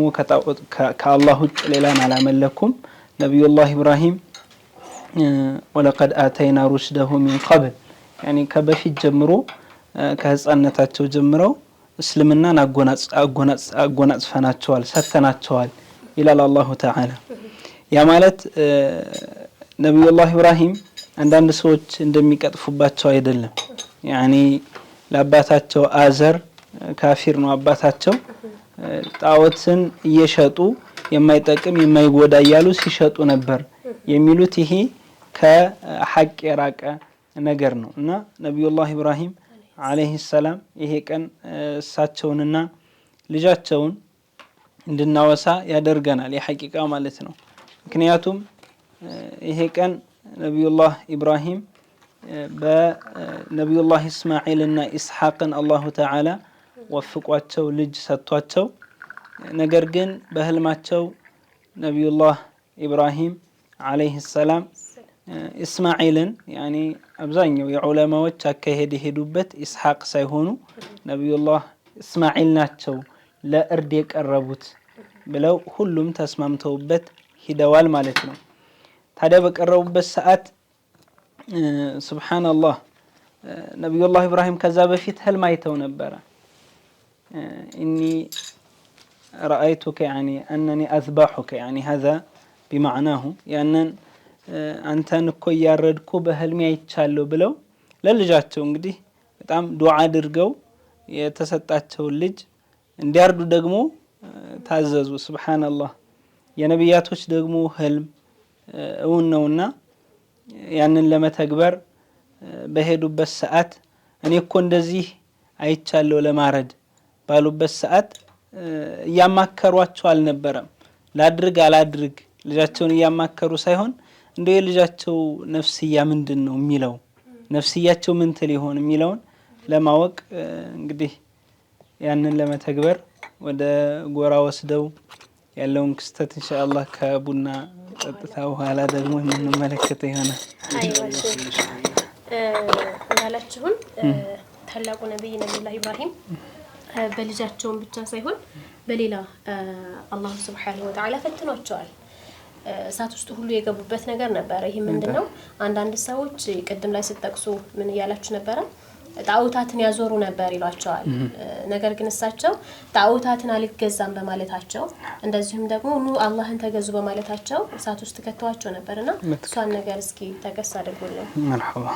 ከአላህ ውጭ ሌላን አላመለኩም። ነቢዩላህ ኢብራሂም ወለቀድ አተይና ሩሽደሁ ሚን ቀብል ያኒ ከበፊት ጀምሮ ከህፃነታቸው ጀምረው እስልምናን አጎናጽፈናቸዋል ሰተናቸዋል ይላል አላሁ ተዓላ። ያ ማለት ነቢዩላህ ኢብራሂም አንዳንድ ሰዎች እንደሚቀጥፉባቸው አይደለም። ያኒ ለአባታቸው አዘር ካፊር ነው አባታቸው፣ ጣዖትን እየሸጡ የማይጠቅም የማይጎዳ እያሉ ሲሸጡ ነበር የሚሉት ይሄ ከሐቅ የራቀ ነገር ነው እና ነቢዩላህ ኢብራሂም አለይሂ ሰላም ይሄ ቀን እሳቸውንና ልጃቸውን እንድናወሳ ያደርገናል የሐቂቃ ማለት ነው። ምክንያቱም ይሄ ቀን ነቢዩላህ ኢብራሂም በነቢዩላህ እስማዒልና ኢስሐቅን አላሁ ተዓላ ወፍቋቸው ልጅ ሰጥቷቸው፣ ነገር ግን በህልማቸው ነቢዩላህ ኢብራሂም አለይሂ ሰላም እስማዒልን ያኒ አብዛኛው የዑለማዎች አካሄድ የሄዱበት ኢስሐቅ ሳይሆኑ ነቢዩላህ እስማዒል ናቸው ለእርድ የቀረቡት ብለው ሁሉም ተስማምተውበት ሂደዋል ማለት ነው። ታዲያ በቀረቡበት ሰዓት ሱብሃንአላህ ነቢዩላህ ኢብራሂም ከዛ በፊት ህልም አይተው ነበረ። ኢኒ ረአይቱከ ያኒ አነኒ አዝባሑከ ያኒ ሀዛ ቢማዕናሁ ያንን አንተን እኮ እያረድኩ በህልሜ አይቻለሁ ብለው ለልጃቸው እንግዲህ በጣም ዱዓ አድርገው የተሰጣቸውን ልጅ እንዲያርዱ ደግሞ ታዘዙ። ሱብሃንአላህ የነቢያቶች ደግሞ ህልም እውን ነውና ያንን ለመተግበር በሄዱበት ሰዓት እኔ እኮ እንደዚህ አይቻለሁ ለማረድ ባሉበት ሰዓት እያማከሯቸው አልነበረም። ላድርግ አላድርግ ልጃቸውን እያማከሩ ሳይሆን እንደው የልጃቸው ነፍስያ ምንድን ነው የሚለው ነፍስያቸው ምን ትል ይሆን የሚለውን ለማወቅ እንግዲህ ያንን ለመተግበር ወደ ጎራ ወስደው ያለውን ክስተት ኢንሻአላህ ከቡና ቀጥታ በኋላ ደግሞ የምንመለከተው ይሆናል። አይዋሽ እንዳላችሁን ታላቁ ነብይ ነብዩላህ ኢብራሂም በልጃቸውን ብቻ ሳይሆን በሌላ አላህ Subhanahu Wa Ta'ala ፈትኗቸዋል። እሳት ውስጥ ሁሉ የገቡበት ነገር ነበር። ይሄ ምንድነው? አንዳንድ ሰዎች ቅድም ላይ ሲጠቅሱ ምን እያላችሁ ነበር? ጣዖታትን ያዞሩ ነበር ይሏቸዋል። ነገር ግን እሳቸው ጣዖታትን አልገዛም በማለታቸው እንደዚሁም ደግሞ ኑ አላህን ተገዙ በማለታቸው እሳት ውስጥ ከተዋቸው ነበርና እሷን ነገር እስኪ ተቀስ አድርጉልን። መርሐባ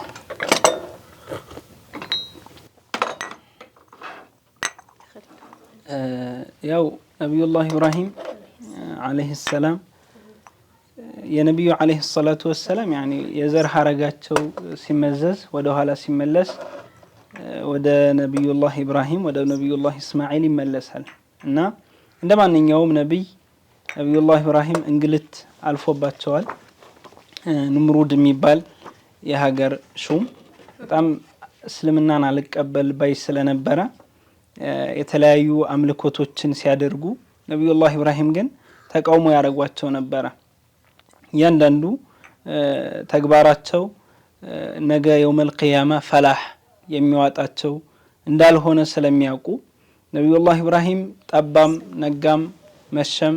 ያው ነብዩላህ ኢብራሂም አለይሂ ሰላም የነብዩ አለይሂ ሰላቱ ወሰለም ያኒ የዘር ሐረጋቸው ሲመዘዝ ወደ ኋላ ሲመለስ ወደ ነብዩላህ ኢብራሂም ወደ ነብዩላህ እስማኤል ይመለሳል እና እንደማንኛውም ነብይ ነብዩላህ ኢብራሂም እንግልት አልፎባቸዋል። ንምሩድ የሚባል የሀገር ሹም በጣም እስልምናን አልቀበል ባይ ስለነበረ የተለያዩ አምልኮቶችን ሲያደርጉ ነብዩላህ ኢብራሂም ግን ተቃውሞ ያደርጓቸው ነበር። ያንዳንዱ ተግባራቸው ነገ የውመል ቂያማ ፈላህ የሚያወጣቸው እንዳልሆነ ስለሚያውቁ ነብዩላህ ኢብራሂም ጠባም ነጋም መሸም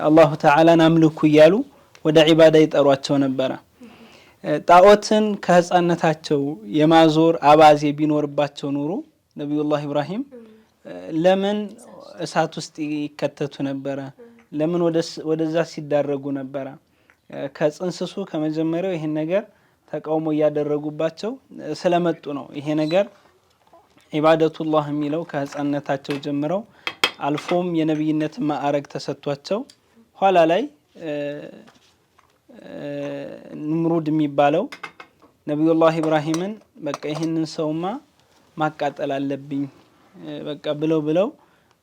አላሁ ተዓላን አምልኩ እያሉ ወደ ዒባዳ ይጠሯቸው ነበር። ጣዖትን ከህፃነታቸው የማዞር አባዜ ቢኖርባቸው ኑሮ ነብዩላህ ኢብራሂም ለምን እሳት ውስጥ ይከተቱ ነበር? ለምን ወደዛ ሲዳረጉ ነበር? ከጽንስሱ ከመጀመሪያው ይሄን ነገር ተቃውሞ ያደረጉባቸው ስለመጡ ነው። ይሄ ነገር ኢባደቱላህ የሚለው ከህፃነታቸው ጀምረው አልፎም የነብይነት ማዕረግ ተሰጥቷቸው ኋላ ላይ ንምሩድ የሚባለው ነብዩላህ ኢብራሂምን በቃ ይሄንን ሰውማ ማቃጠል አለብኝ በቃ ብለው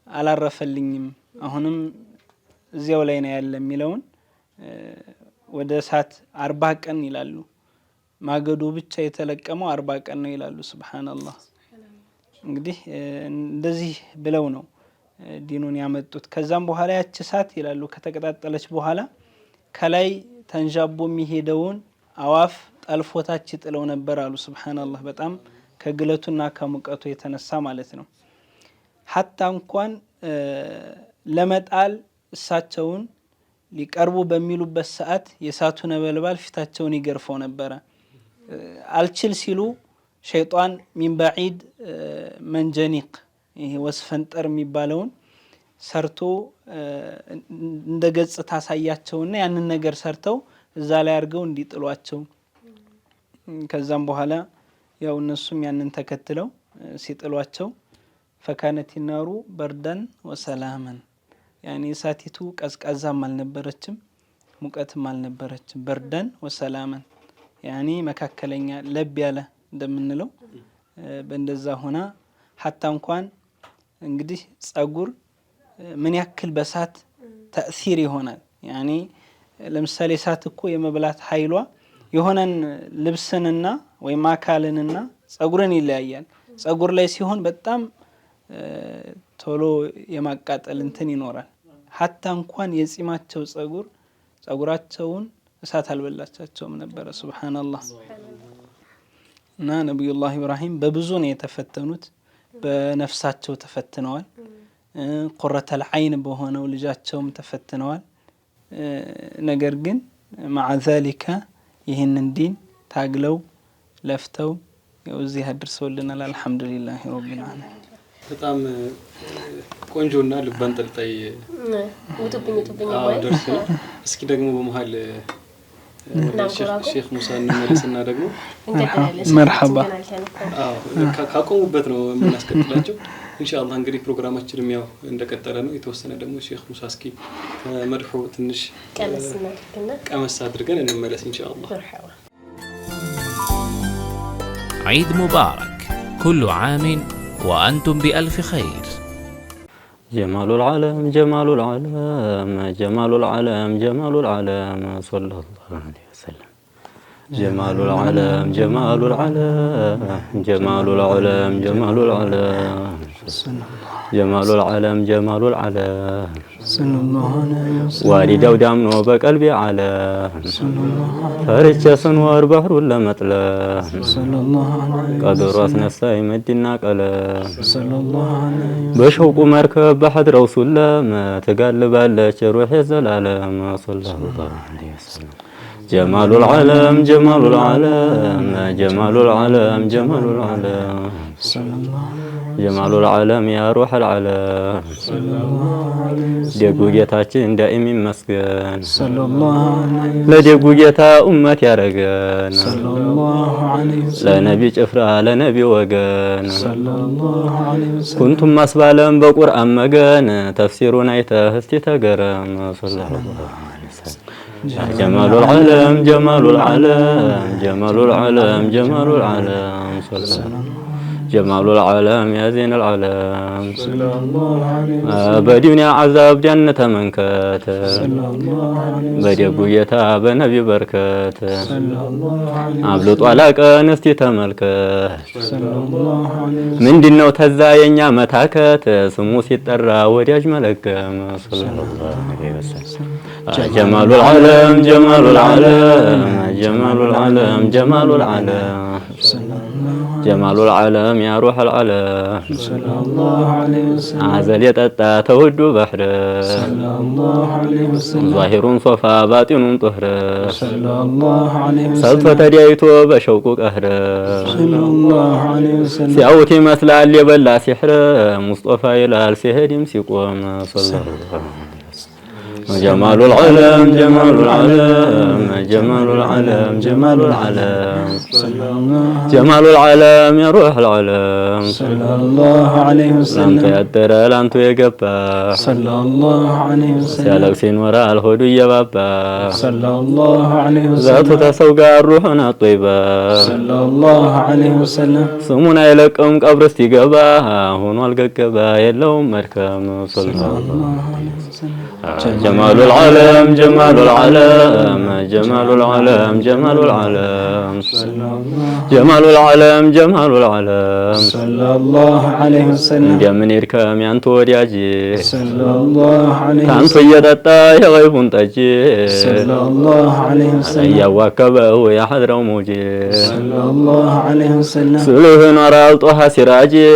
አላረፈልኝም አሁንም እዚያው ላይ ነው ያለ የሚለውን ወደ እሳት 40 ቀን ይላሉ። ማገዶ ብቻ የተለቀመው 40 ቀን ነው ይላሉ። ሱብሃንአላህ። እንግዲህ እንደዚህ ብለው ነው ዲኑን ያመጡት። ከዛም በኋላ ያች እሳት ይላሉ ከተቀጣጠለች በኋላ ከላይ ተንጃቦ የሚሄደውን አዋፍ ጠልፎታች ጥለው ነበር አሉ። ሱብሃንአላህ። በጣም ከግለቱና ከሙቀቱ የተነሳ ማለት ነው። ሐታ እንኳን ለመጣል እሳቸውን ሊቀርቡ በሚሉበት ሰዓት የእሳቱ ነበልባል ፊታቸውን ይገርፈው ነበር። አልችል ሲሉ ሸይጣን ሚን በዒድ መንጀኒቅ ይሄ ወስፈንጠር የሚባለውን ሰርቶ እንደ ገጽታ ታሳያቸውና ያንን ነገር ሰርተው እዛ ላይ አድርገው እንዲጥሏቸው ከዛም በኋላ ያው እነሱም ያንን ተከትለው ሲጥሏቸው ፈካነት النار በርደን ወሰላመን ያኒ እሳቲቱ ቀዝቃዛም አልነበረችም ሙቀትም አልነበረችም በርደን ወሰላመን ያኒ መካከለኛ ለብ ያለ እንደምንለው በእንደዛ ሆና ሐታ እንኳን እንግዲህ ጸጉር ምን ያክል በሳት ተእሲር ይሆናል። ያኒ ለምሳሌ እሳት እኮ የመብላት ኃይሏ የሆነን ልብስንና ወይ ማካልንና ጸጉርን ይለያያል። ጸጉር ላይ ሲሆን በጣም ቶሎ የማቃጠል እንትን ይኖራል። ሐታ እንኳን የጺማቸው ጸጉራቸውን እሳት አልበላቻቸውም ነበር። ሱብሃንአላህ። እና ነብዩላህ ኢብራሂም በብዙ ነው የተፈተኑት። በነፍሳቸው ተፈትነዋል። ቁረተል ዐይን በሆነው ልጃቸውም ተፈትነዋል። ነገር ግን مع ذلك ይህንን ዲን ታግለው ለፍተው እዚህ አድርሰውልናል። አልহামዱሊላህ ረቢል ዓለሚን። በጣም ቆንጆና ልብ አንጠልጣይ ውጡብኝ ወይ ደርስ ነው። እስኪ ደግሞ በመሃል ሼክ ሙሳ እንመለስና ደግሞ መርሐባ ካቆሙበት ነው የምናስከትላቸው ኢንሻአላህ። እንግዲህ ፕሮግራማችንም ያው እንደቀጠለ ነው። የተወሰነ ደግሞ ሼክ ሙሳ እስኪ መድሁ ትንሽ ቀመስ አድርገን እንመለስ ኢንሻአላህ። عيد مبارك كل عام وأنتم بألف خير. جمال العالم جمال العالم جمال العالم جمال العالم صلى الله عليه وسلم. جمال العالم جمال العالم جمال العالم جمال العالم جمال العالم جمال العالم صلى الله عليه وسلم والد ودامنو بقلبي عالم فرج سنور بحر لمطلع صلى الله عليه قدر اسنساي مدينا قلم صلى الله عليه بشوق مركب بحد رسول ما تقلبالك روحي زلالم صلى الله عليه وسلم جمال العالم جمال العالم جمال العالم جمال العالم صلى الله جمال العالم يا روح العالم صلى الله عليه وسلم دقو جيتاችን دائم مسكن صلى الله عليه لدقو جيتا أمت يا رجال صلى الله عليه وسلم لنبي جفرا لنبي وجان صلى الله عليه وسلم كنتم مسبالا بقرآن مجان تفسيرنا يتهستي تجرم صلى الله عليه وسلم جمال العالم جمال العالم جمال العالم جمال العالم صلى الله عليه وسلم جمال العالم يا زين العالم صلى الله عليه وسلم بدنيا عذاب جنة منكات صلى الله عليه وسلم بدقويتا بنبي بركات صلى الله عليه አብልጦ አላቀ ነስቲ ተመልከት صلى الله عليه وسلم ምንድነው ተዛ የኛ መታከት ስሙ ሲጠራ ወዳጅ መለከም ሰለላሁ ዐለይሂ ወሰለም جمال العالم جمال العالم جمال العالم جمال العالم جمال العالم يا روح العالم صلى الله عليه وسلم عزل يتتا تود بحر صلى الله عليه وسلم ظاهر صفا باطن طهر صلى الله عليه وسلم سلف تديتو بشوق قهر صلى الله عليه وسلم سيأوتي مثلا اللي بلا سحر مصطفى يلال سهدم سيقوم صلى الله عليه وسلم جمال العالم جمال العالم جمال العالم جمال العالم جمال العالم يا روح العالم صلى الله عليه وسلم لانتو يدرى لانتو يقبا صلى الله عليه وسلم سيالك سين وراء الهدو يبابا صلى الله عليه ذات وسلم تسوقا روحنا الطيبة صلى الله عليه وسلم سمونا يلقم قبرستي قبا هون والقبا يلوم مركم صلى الله عليه وسلم جمال العالم جمال العالم جمال العالم جمال العالم جمال العالم جمال العالم صلى الله عليه وسلم جمن يركم يانتو ودياجي صلى الله عليه تانتو وسلم يدتا يغيبون تجي صلى الله عليه وسلم يواكبه يا حضر موجي صلى الله عليه وسلم سلوه نرال طوها سراجي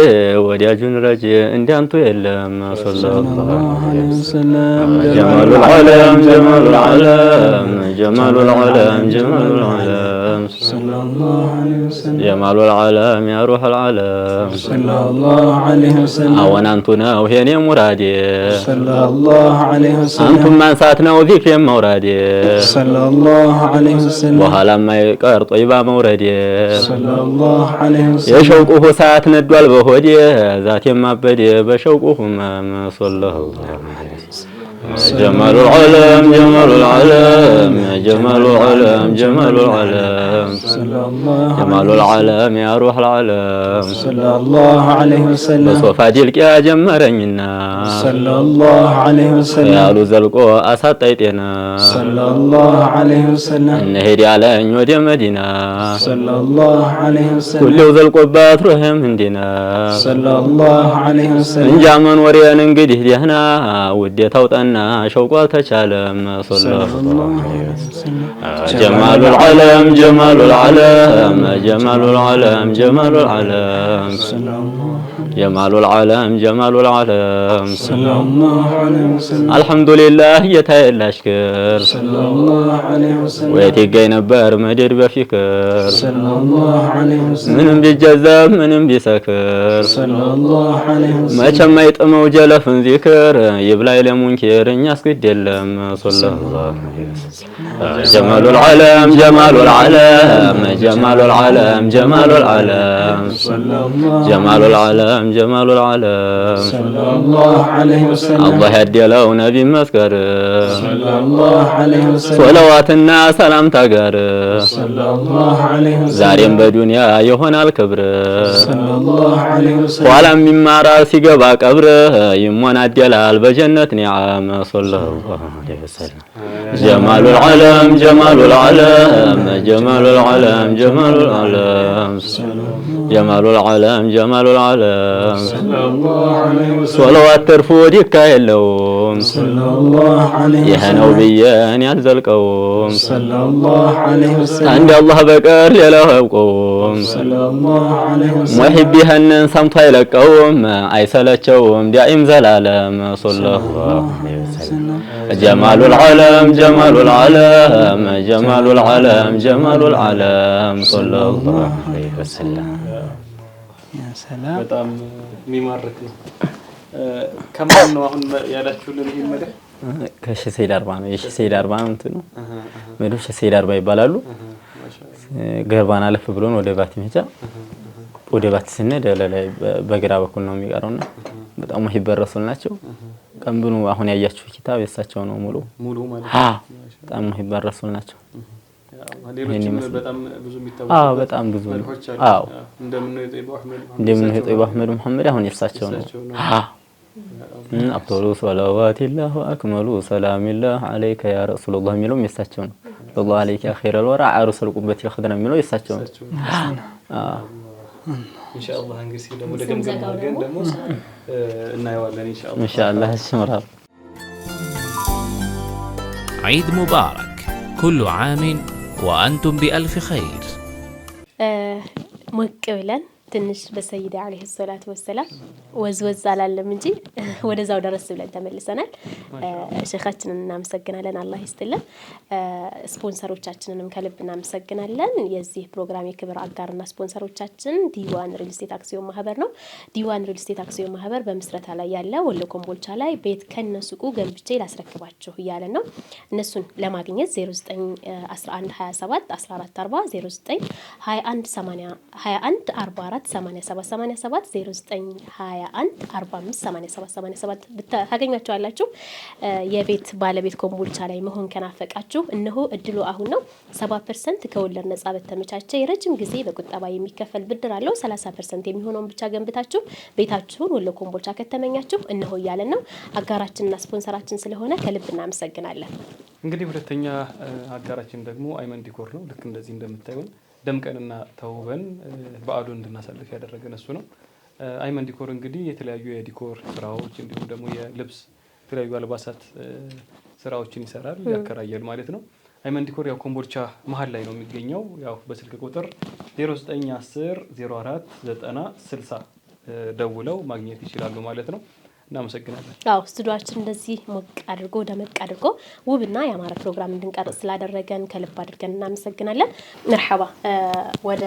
ودياجون رجي اندانتو يلم صلى الله عليه وسلم جمال العالم جمال العالم جمال العالم جمال العالم صلى الله عليه وسلم جمال العالم يا روح العالم صلى الله عليه وسلم أولا أنتنا وهيني مرادي صلى الله عليه وسلم أنتم من ساتنا وذيك مورادي صلى الله عليه وسلم وهلا ما يقر طيبة موردي صلى الله عليه وسلم يشوقه ساعة ندوال بهودي ذات ما بدي بشوقه ما صلى الله عليه وسلم جمال العالم جمال العالم جمال العالم جمال العالم جمال العالم يا روح العالم صلى الله عليه وسلم بصوفا ديلك يا جمرنينا صلى الله عليه وسلم يا لو زلقو اساطيتنا صلى الله عليه وسلم نهدي على ودي مدينة صلى الله عليه وسلم كل زلقو باترهم هندنا صلى الله عليه وسلم እንጃ መኖሪያን እንግዲህ ደህና ውዴታው ጠና ሸውቋል ተቻለም صلى الله عليه وسلم جمال العالم جمال العالم جمال العالم جمال العالم جمال العالم جمال العالم صلى الله عليه وسلم الحمد لله يتايلاشكر صلى الله عليه وسلم ويتيجي نبر مدير بفكر صلى الله عليه وسلم ምንም ቢጀዘብ ምንም ቢሰክር صلى الله عليه وسلم መቼም አይጥመው ጀለፍን ዚክር ይብላይ ለሙንኪር እኛስ ግድ የለም صلى الله عليه وسلم جمال العالم جمال العالم جمال العالم جمال العالم جمال العالم جمال العالم صلى الله عليه وسلم الله يديله نبي مسكر صلى الله عليه وسلم صلواتنا سلام تقر صلى الله عليه وسلم ዛሬም በዱንያ ይሆናል ክብር صلى الله عليه وسلم ኋላም ይማራ ሲገባ ቀብር ይሞናደላል በጀነት ኒዓም صلى الله عليه وسلم جمال العالم جمال العالم جمال العالم جمال العالم جمال العالم جمال العالم صلوات ترفود يكايلهم صلى الله عليه وسلم يهنوا بيان ينزلقهم صلى الله عليه وسلم عند الله بكر لا يبقوم صلى الله عليه وسلم محبيهن سمتا يلقوم አይሰለቸውም دائم زلالم صلى الله عليه وسلم جمال العالم جمال العالم جمال العالم جمال العالم صلى الله عليه وسلم يا سلام በጣም የሚማርክ ነው። ከማን ነው አሁን ያላችሁልን ይሄን መድህ? ከሺ ሰይድ አርባ ነው። የሺ ሰይድ አርባ ነው እንትኑ መድህ ሺ ሰይድ አርባ ይባላሉ። ገርባን አለፍ ብሎን ወደ ባቲ መጫ ወደ ባቲ ስንሄድ ላይ በግራ በኩል ነው የሚቀረውና በጣም ሙሂብ ረሱል ናቸው። ቀንብኑ አሁን ያያችሁ ኪታብ የሳቸው ነው ሙሉ ማለት ነው። በጣም ሙሂብ ረሱል ናቸው። ሌሎችም በጣም ብዙ የሚታወቁ በጣም ብዙ እንደምን ነው ጠይባ አህመድ መሐመድ አሁን የሳቸው ነው። አፍضل صلوات الله واكمل سلام الله عليك يا رسول الله የሚለው የሳቸው ነው። الله عليك يا خير الورى عروس القبة الخضراء የሚለው የሳቸው ነው። ኢንሻአላህ እንግዲህ ደግሞ ለገምገም አድርገን ደግሞ እናየዋለን ኢንሻአላህ ኢንሻአላህ ሽምራል عيد مبارك كل عام وأنتم بألف خير مكبلا ትንሽ በሰይድ አለይሂ ሰላቱ ወሰለም ወዝወዝ አላለም እንጂ ወደዛው ደረስ ብለን ተመልሰናል። ሼኻችንን እናመሰግናለን። አላህ ይስጥልን። ስፖንሰሮቻችንንም ከልብ እናመሰግናለን። የዚህ ፕሮግራም የክብር አጋርና ስፖንሰሮቻችን ዲዋን ሪል ስቴት አክሲዮን ማህበር ነው። ዲዋን ሪል ስቴት አክሲዮን ማህበር በምስረታ ላይ ያለ ወሎ ኮምቦልቻ ላይ ቤት ከነሱቁ ገንብቼ ላስረክባችሁ እያለ ነው። እነሱን ለማግኘት 091127 1440 092180 8787 0921 458787 ታገኛቸዋላችሁ። የቤት ባለቤት ኮምቦልቻ ላይ መሆን ከናፈቃችሁ እነሆ እድሉ አሁን ነው። 7% ከወለድ ነጻ በተመቻቸ የረጅም ጊዜ በቁጠባ የሚከፈል ብድር አለው። 30% የሚሆነውን ብቻ ገንብታችሁ ቤታችሁን ወሎ ኮምቦልቻ ከተመኛችሁ እነሆ እያለን ነው። አጋራችንና ስፖንሰራችን ስለሆነ ከልብ እናመሰግናለን። እንግዲህ ሁለተኛ አጋራችን ደግሞ አይመን ዲኮር ነው። ልክ እንደዚህ እንደምታዩን ደምቀንና ተውበን በዓሉን እንድናሳልፍ ያደረገን እሱ ነው። አይመን ዲኮር እንግዲህ የተለያዩ የዲኮር ስራዎች እንዲሁም ደግሞ የልብስ የተለያዩ አልባሳት ስራዎችን ይሰራል፣ ያከራያል ማለት ነው። አይመን ዲኮር ያው ኮምቦልቻ መሀል ላይ ነው የሚገኘው። ያው በስልክ ቁጥር 0910 04 90 60 ደውለው ማግኘት ይችላሉ ማለት ነው። እናመሰግናለን። አው ስቱዲዮአችን እንደዚህ ሞቅ አድርጎ ደመቅ አድርጎ ውብና ያማረ ፕሮግራም እንድንቀርጽ ስላደረገን ከልብ አድርገን እናመሰግናለን። መርሐባ ወደ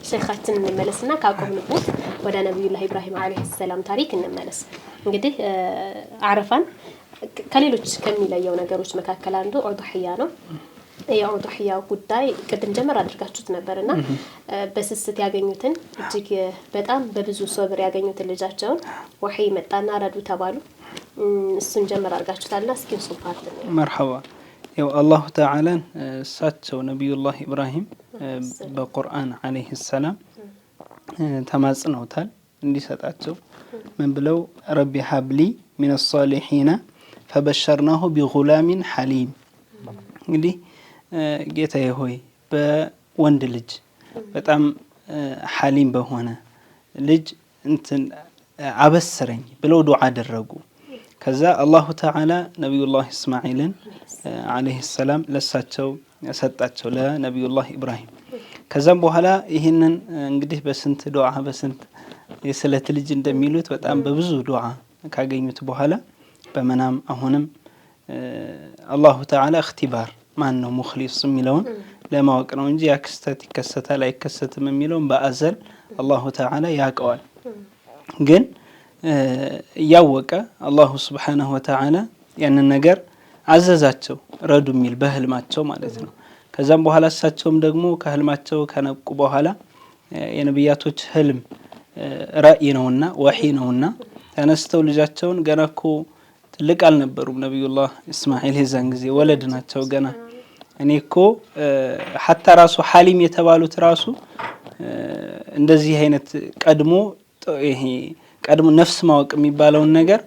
ሼኻችን እንመለስና ካቆምንበት ወደ ነብዩላህ ኢብራሂም አለይሂ ሰላም ታሪክ እንመለስ። እንግዲህ አረፋን ከሌሎች ከሚለየው ነገሮች መካከል አንዱ ኡድሂያ ነው። የኡድሂያ ጉዳይ ቅድም ጀመር አድርጋችሁት ነበርና በስስት ያገኙትን እጅግ በጣም በብዙ ሶብር ያገኙትን ልጃቸውን ወህይ መጣና ረዱ ተባሉ። እሱን ጀመር አድርጋችሁታልና እስኪ ሱብሃን መርሐባ ያው አላህ ተዓላ እሳቸው ነብዩላህ ኢብራሂም በቁርአን አለይሂ ሰላም ተማጽነውታል እንዲሰጣቸው ምን ብለው ረቢ ሀብሊ ሚነ ሷሊሒና ፈበሸርናሁ ቢጉላሚን ሐሊም እንግዲህ ጌታዬ ሆይ በወንድ ልጅ በጣም ሐሊም በሆነ ልጅ እንትን አበሰረኝ ብለው ዱዓ አደረጉ። ከዛ አላሁ ተዓላ ነብዩላህ እስማኤልን አለይሂ ሰላም ለሳቸው ሰጣቸው ለነብዩላህ ኢብራሂም። ከዛም በኋላ ይሄንን እንግዲህ በስንት ዱዓ በስንት የስለት ልጅ እንደሚሉት በጣም በብዙ ዱዓ ካገኙት በኋላ በመናም አሁንም አላሁ ተዓላ እክትባር ማን ነው ሙኽሊስ የሚለውን ለማወቅ ነው እንጂ ያክስተት ይከሰታል አይከሰትም የሚለውን በአዘል አላሁ ተዓላ ያውቀዋል። ግን ያወቀ አላሁ ሱብሓነሁ ወተዓላ ያንን ነገር አዘዛቸው ረዱ የሚል በህልማቸው ማለት ነው። ከዛም በኋላ እሳቸውም ደግሞ ከህልማቸው ከነቁ በኋላ የነብያቶች ህልም ራእይ ነውና ወህይ ነውና ተነስተው ልጃቸውን ገና እኮ ትልቅ አልነበሩም ነብዩላህ እስማኤል የዛን ጊዜ ወለድ ናቸው ገና። እኔ እኮ ሐታ ራሱ ሐሊም የተባሉት ራሱ እንደዚህ አይነት ቀድሞ ይሄ ቀድሞ ነፍስ ማወቅ የሚባለውን ነገር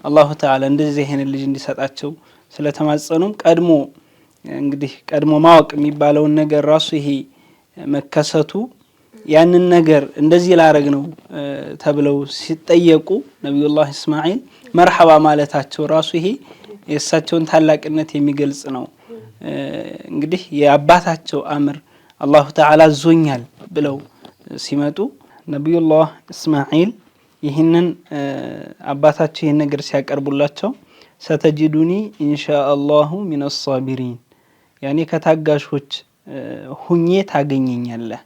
አላሁ ተዓላ እንደዚህ አይነት ልጅ እንዲሰጣቸው ስለተማጸኑም ቀድሞ እንግዲህ ቀድሞ ማወቅ የሚባለውን ነገር ራሱ ይሄ መከሰቱ ያንን ነገር እንደዚህ ላረግ ነው ተብለው ሲጠየቁ ነብዩላህ እስማኤል መርሐባ ማለታቸው ራሱ ይሄ የእሳቸውን ታላቅነት የሚገልጽ ነው። እንግዲህ የአባታቸው አምር አላሁ ተዓላ ዞኛል ብለው ሲመጡ ነብዩላህ እስማኤል ይህንን አባታቸው ይህን ነገር ሲያቀርቡላቸው ሰተጂዱኒ ኢንሻአላሁ ሚነ ሳቢሪን ያኔ ከታጋሾች ሁኜ ታገኘኛለህ።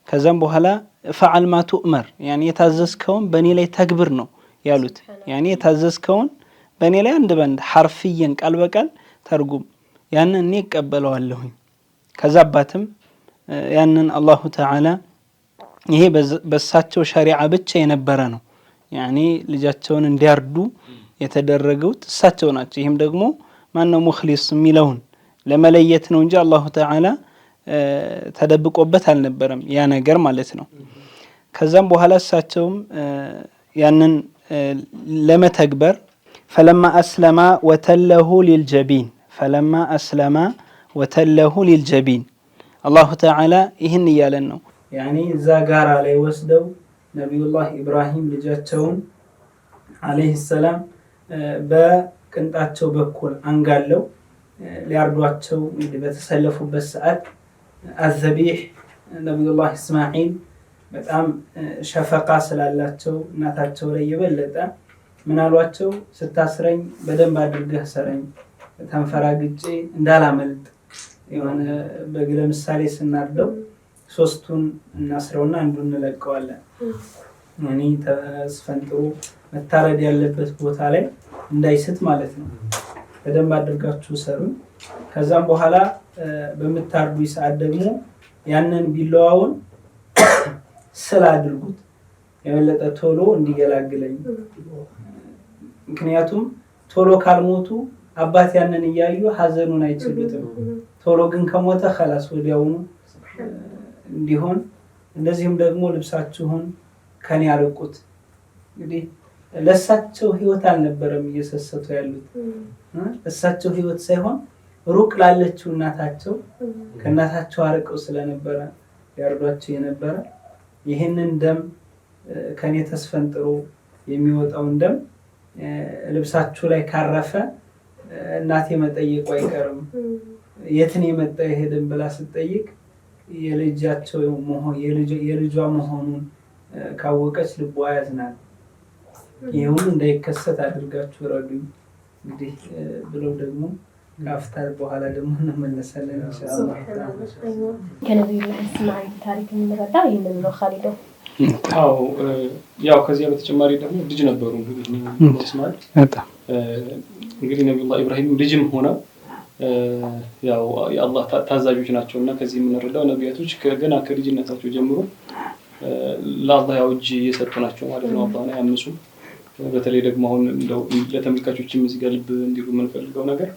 ከዛም በኋላ ፈዓል ማ ቱእመር ያኔ የታዘዝከውን በእኔ ላይ ተግብር ነው ያሉት። ያኔ የታዘዝከውን በእኔ ላይ አንድ በንድ ሐርፍየን ቃል በቃል ተርጉም ያንን እኔ እቀበለዋለሁኝ። ከዛ አባትም ያንን አላሁ ተዓላ ይሄ በሳቸው ሸሪዓ ብቻ የነበረ ነው ያኔ ልጃቸውን እንዲያርዱ የተደረጉት እሳቸው ናቸው። ይህም ደግሞ ማነው ሙኽሊስ የሚለውን ለመለየት ነው እንጂ አላሁ ተዓላ ተደብቆበት አልነበረም ያ ነገር ማለት ነው። ከዛም በኋላ እሳቸውም ያንን ለመተግበር ፈለማ አስለማ ወተለሁ ሊልጀቢን ፈለማ አስለማ ወተለሁ ሊልጀቢን አላሁ ተዓላ ይህን እያለን ነው ያኔ እዛ ጋራ ላይ ወስደው ነቢዩላህ ኢብራሂም ልጃቸውን አለይሂ ሰላም በቅንጣቸው በኩል አንጋለው ሊያርዷቸው እንግዲህ በተሰለፉበት ሰዓት አዘቢህ ነቢዩላህ እስማኤል በጣም ሸፈቃ ስላላቸው እናታቸው ላይ የበለጠ ምናሏቸው ስታስረኝ በደንብ አድርገህ ሰረኝ ተንፈራግጬ እንዳላመልጥ የሆነ በግ ለምሳሌ ስናርደው ሶስቱን እናስረውና አንዱን እንለቀዋለን ያኔ ተስፈንጥሮ መታረድ ያለበት ቦታ ላይ እንዳይስት ማለት ነው። በደንብ አድርጋችሁ ሰሩ። ከዛም በኋላ በመታርዱ ሰዓት ደግሞ ያንን ቢላዋውን ስለ አድርጉት የበለጠ ቶሎ እንዲገላግለኝ። ምክንያቱም ቶሎ ካልሞቱ አባት ያንን እያዩ ሐዘኑን አይችሉትም። ቶሎ ግን ከሞተ خلاص ወዲያውኑ እንዲሆን እንደዚህም ደግሞ ልብሳችሁን ከኔ ያርቁት። እንግዲህ ለሳቸው ህይወት አልነበረም እየሰሰቱ ያሉት ለሳቸው ህይወት ሳይሆን ሩቅ ላለችው እናታቸው ከእናታቸው አርቀው ስለነበረ ያርዷቸው የነበረ ይሄንን ደም ከኔ ተስፈንጥሮ የሚወጣውን ደም ልብሳቸው ላይ ካረፈ እናቴ መጠየቁ አይቀርም። የትን የመጣ ይሄድን ብላ ስትጠይቅ የልጃቸው መሆን የልጇ መሆኑን ካወቀች ልቧ ያዝናል። ይሁን እንዳይከሰት አድርጋችሁ ረዱኝ እንግዲህ ብለው ደግሞ ካፍታር በኋላ ደግሞ እንመለሳለን ኢንሻአላህ። ከነብዩላህ እስማኤል ታሪክ እንረዳ ይሄንን ነው ኻሊዶ። አዎ ያው ከዚያ በተጨማሪ ደግሞ ልጅ ነበሩ እንግዲህ እስማኤል እንግዲህ ነብዩላህ ኢብራሂም ልጅም ሆነ ያው የአላህ ታዛዦች ናቸውና ከዚህ የምንረዳው ነቢያቶች ገና ከልጅነታቸው ጀምሮ ለአላህ ያው እጅ እየሰጡ ናቸው ማለት ነው። አላህን ያምፁ። በተለይ ደግሞ አሁን እንደው ለተመልካቾችም እዚህ ጋር ልብ እንዲሉ የምንፈልገው ነገር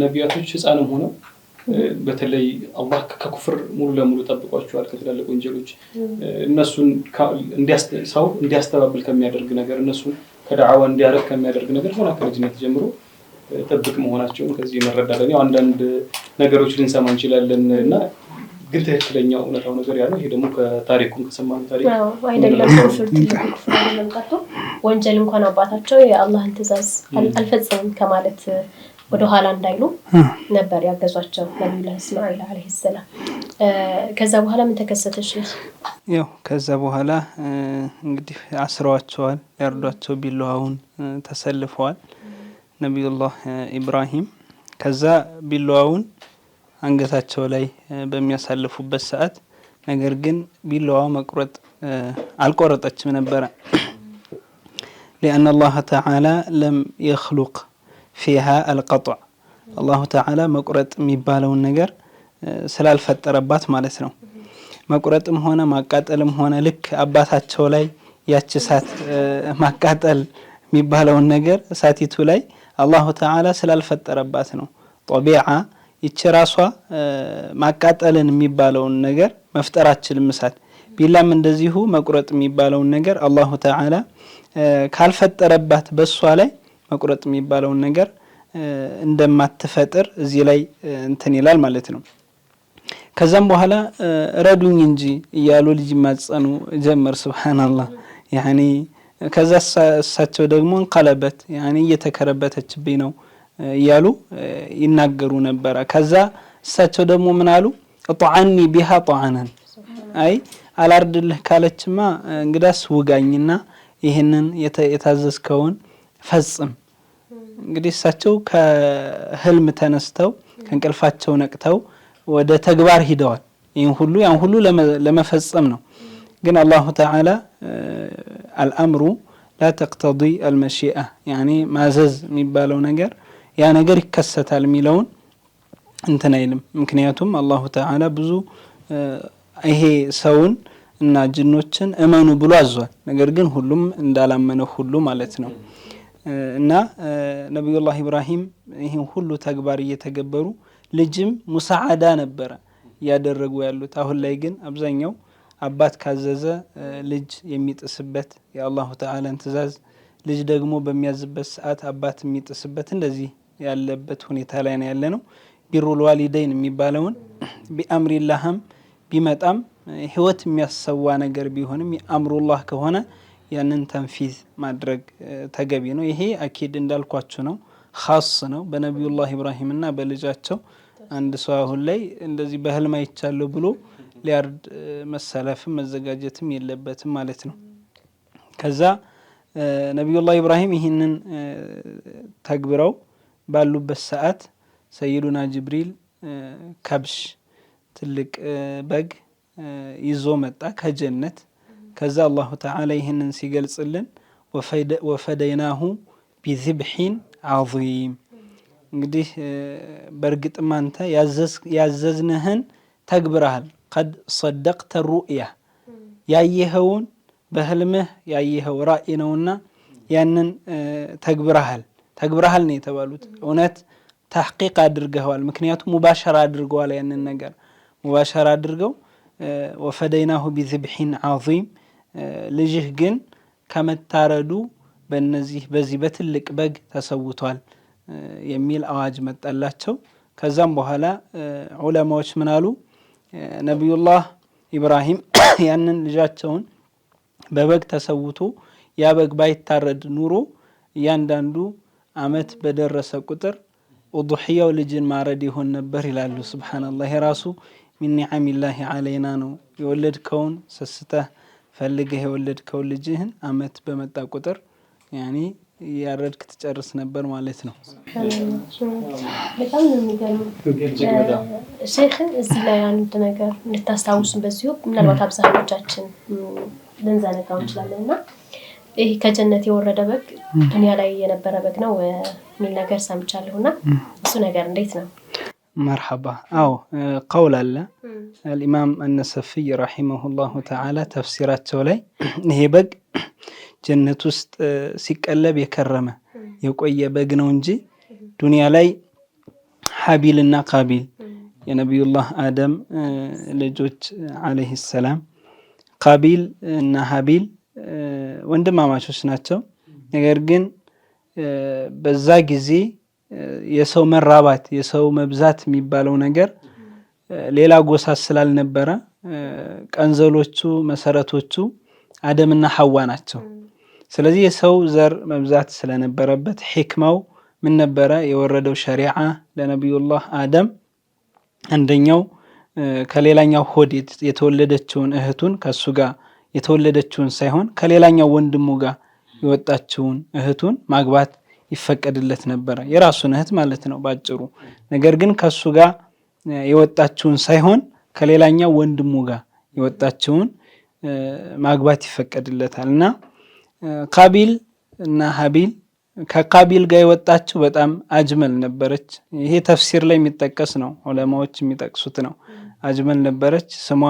ነቢያቶች ህፃንም ሆነው በተለይ አላህ ከኩፍር ሙሉ ለሙሉ ጠብቋቸዋል ከትላልቅ ወንጀሎች እነሱን እንዲያስተባብል ከሚያደርግ ነገር እነሱን ከዳዕዋ እንዲያረግ ከሚያደርግ ነገር ገና ከልጅነት ጀምሮ ጥብቅ መሆናቸውን ከዚህ መረዳት ነው። አንዳንድ ነገሮች ልንሰማ እንችላለን እና ግን ትክክለኛው እውነታው ነገር ያለው ይሄ ደግሞ ከታሪኩን ከሰማነው ታሪክ አይደለም። ኩፍር ለምጣቶ ወንጀል እንኳን አባታቸው የአላህን ትእዛዝ አልፈጸሙም ከማለት ወደ ኋላ እንዳይሉ ነበር ያገዟቸው ነብዩላህ እስማኤል አለይሂ ሰላም። ከዛ በኋላ ምን ተከሰተ ሼህ? ያው ከዛ በኋላ እንግዲህ አስረዋቸዋል፣ ያርዷቸው ቢላዋውን ተሰልፈዋል ነብዩላህ ኢብራሂም። ከዛ ቢላዋውን አንገታቸው ላይ በሚያሳልፉበት ሰዓት ነገር ግን ቢላዋ መቁረጥ አልቆረጠችም ነበር። لأن الله تعالى لم يخلق فيها القطع الله تعالى መቁረጥ የሚባለውን ነገር ስላልፈጠረባት ማለት ነው። መቁረጥም ሆነ ማቃጠልም ሆነ ልክ አባታቸው ላይ ያቺ እሳት ማቃጠል የሚባለውን ነገር እሳቲቱ ላይ አላሁ ተዓላ ስላልፈጠረባት ነው። ጦቢዓ ይቺ ራሷ ማቃጠልን የሚባለውን ነገር መፍጠር አትችልም እሳት። ቢላም እንደዚሁ መቁረጥ የሚባለውን ነገር አላሁ ተዓላ ካልፈጠረባት በሷ ላይ መቁረጥ የሚባለውን ነገር እንደማትፈጥር እዚህ ላይ እንትን ይላል ማለት ነው። ከዛም በኋላ ረዱኝ እንጂ እያሉ ልጅ ማጸኑ ጀመር ሱብሃንአላህ ያኒ ከዛ እሳቸው ደግሞ እንቀለበት ያኒ እየተከረበተችብኝ ነው እያሉ ይናገሩ ነበር ከዛ እሳቸው ደግሞ ምን አሉ ጧዓኒ ቢሃ ጧዓናን አይ አላርድልህ ካለችማ እንግዳስ ውጋኝና ይሄንን የታዘዝከውን ፈጽም እንግዲህ እሳቸው ከህልም ተነስተው ከንቅልፋቸው ነቅተው ወደ ተግባር ሂደዋል ያን ሁሉ ለመፈጸም ነው ግን አላሁ ተዓላ الامر لا تقتضي المشيئه يعني ማዘዝ የሚባለው ነገር ያ ነገር ይከሰታል የሚለውን እንትን አይልም ምክንያቱም አላሁ ተዓላ ብዙ ይሄ ሰውን እና ጅኖችን እመኑ ብሎ አዟል ነገር ግን ሁሉም እንዳላመነ ሁሉ ማለት ነው እና ነብዩላህ ኢብራሂም ይሄን ሁሉ ተግባር እየተገበሩ ልጅም ሙሳዓዳ ነበር ያደረጉ ያሉት አሁን ላይ ግን አብዛኛው አባት ካዘዘ ልጅ የሚጥስበት የአላሁ ተዓላን ትእዛዝ ልጅ ደግሞ በሚያዝበት ሰዓት አባት የሚጥስበት እንደዚህ ያለበት ሁኔታ ላይ ነው ያለነው ቢሩል ዋሊደይን የሚባለውን ቢአምሪላህም ቢመጣም ህይወት የሚያሰዋ ነገር ቢሆንም የአምሩላህ ከሆነ ያንን ተንፊዝ ማድረግ ተገቢ ነው ይሄ አኪድ እንዳልኳችሁ ነው ኻስ ነው በነብዩላህ ኢብራሂምና በልጃቸው አንድ ሰው አሁን ላይ እንደዚህ በህልም አይቻለው ብሎ ሊያርድ መሰለፍም መዘጋጀትም የለበትም ማለት ነው ከዛ ነብዩላህ ኢብራሂም ይሄንን ተግብረው ባሉበት ሰዓት ሰይዱና ጅብሪል ከብሽ ትልቅ በግ ይዞ መጣ ከጀነት ከዛ አላሁ ተዓላ ይሄንን ሲገልጽልን ወፈደይናሁ ቢዝብሒን ዐዚም እንግዲህ በርግጥም አንተ ያዘዝንህን ተግብረሃል قد صدقت الرؤيا ያየኸውን በህልምህ ያየኸው ራእይ ነውና ያንን ተግብረሃል ነው የተባሉት እውነት ተሕቂቅ አድርገዋል ምክንያቱም ሙባሸራ አድርገዋል ያንን ነገር ሙባሸራ አድርገው ወፈደይናሁ ቢዝብሒን ዐዚም ልጅህ ግን ከመታረዱ በዚህ በትልቅ በግ ተሰውቷል የሚል አዋጅ መጣላቸው ከዛም በኋላ ዑለማዎች ምን አሉ ነብዩላህ ኢብራሂም ያንን ልጃቸውን በበግ ተሰውቶ ያ በግ ባይታረድ ኑሮ ያንዳንዱ አመት በደረሰ ቁጥር ወዱህያው ልጅን ማረድ ይሆን ነበር ይላሉ ሱብሃንአላህ የራሱ من نعم الله علينا ነው የወለድከውን ሰስተህ ፈልገህ የወለድከው ልጅህን አመት በመጣ ቁጥር ያኒ ያረድክ ትጨርስ ነበር ማለት ነው በጣም ነው የሚገርመው ሼክ እዚህ ላይ አንድ ነገር እንድታስታውሱን በዚሁ ምናልባት አብዛኞቻችን ልንዘነጋው እንችላለንና ይሄ ከጀነት የወረደ በግ ዱንያ ላይ የነበረ በግ ነው የሚል ነገር ሰምቻለሁና እሱ ነገር እንዴት ነው مرحبا أو قول الله الإمام النسفي رحمه الله تعالى تفسيرات سولي هي بق جنة وست سيكالب يكرمه يقوي بقنا ونجي دنيا لي حابيلنا قابيل يا نبي الله آدم لجوج عليه السلام قابيل نهابيل وندما ما شوشناتشو نغيرجن بزاجزي የሰው መራባት የሰው መብዛት የሚባለው ነገር ሌላ ጎሳ ስላልነበረ ቀንዘሎቹ መሰረቶቹ አደምና ሐዋ ናቸው ስለዚህ የሰው ዘር መብዛት ስለነበረበት ህክማው ምን ነበረ የወረደው ሸሪዓ ለነብዩላህ አደም አንደኛው ከሌላኛው ሆድ የተወለደችውን እህቱን ከሱ ጋር የተወለደችውን ሳይሆን ከሌላኛው ወንድሙ ጋር የወጣችውን እህቱን ማግባት ይፈቀድለት ነበር የራሱን እህት ማለት ነው ባጭሩ ነገር ግን ከሱ ጋር የወጣችውን ሳይሆን ከሌላኛው ወንድሙ ጋር የወጣችውን ማግባት ይፈቀድለታልና ቃቢል እና ሀቢል ከቃቢል ጋር የወጣችው በጣም አጅመል ነበረች ይሄ ተፍሲር ላይ የሚጠቀስ ነው ዑለማዎች የሚጠቅሱት ነው አጅመል ነበረች ስሟ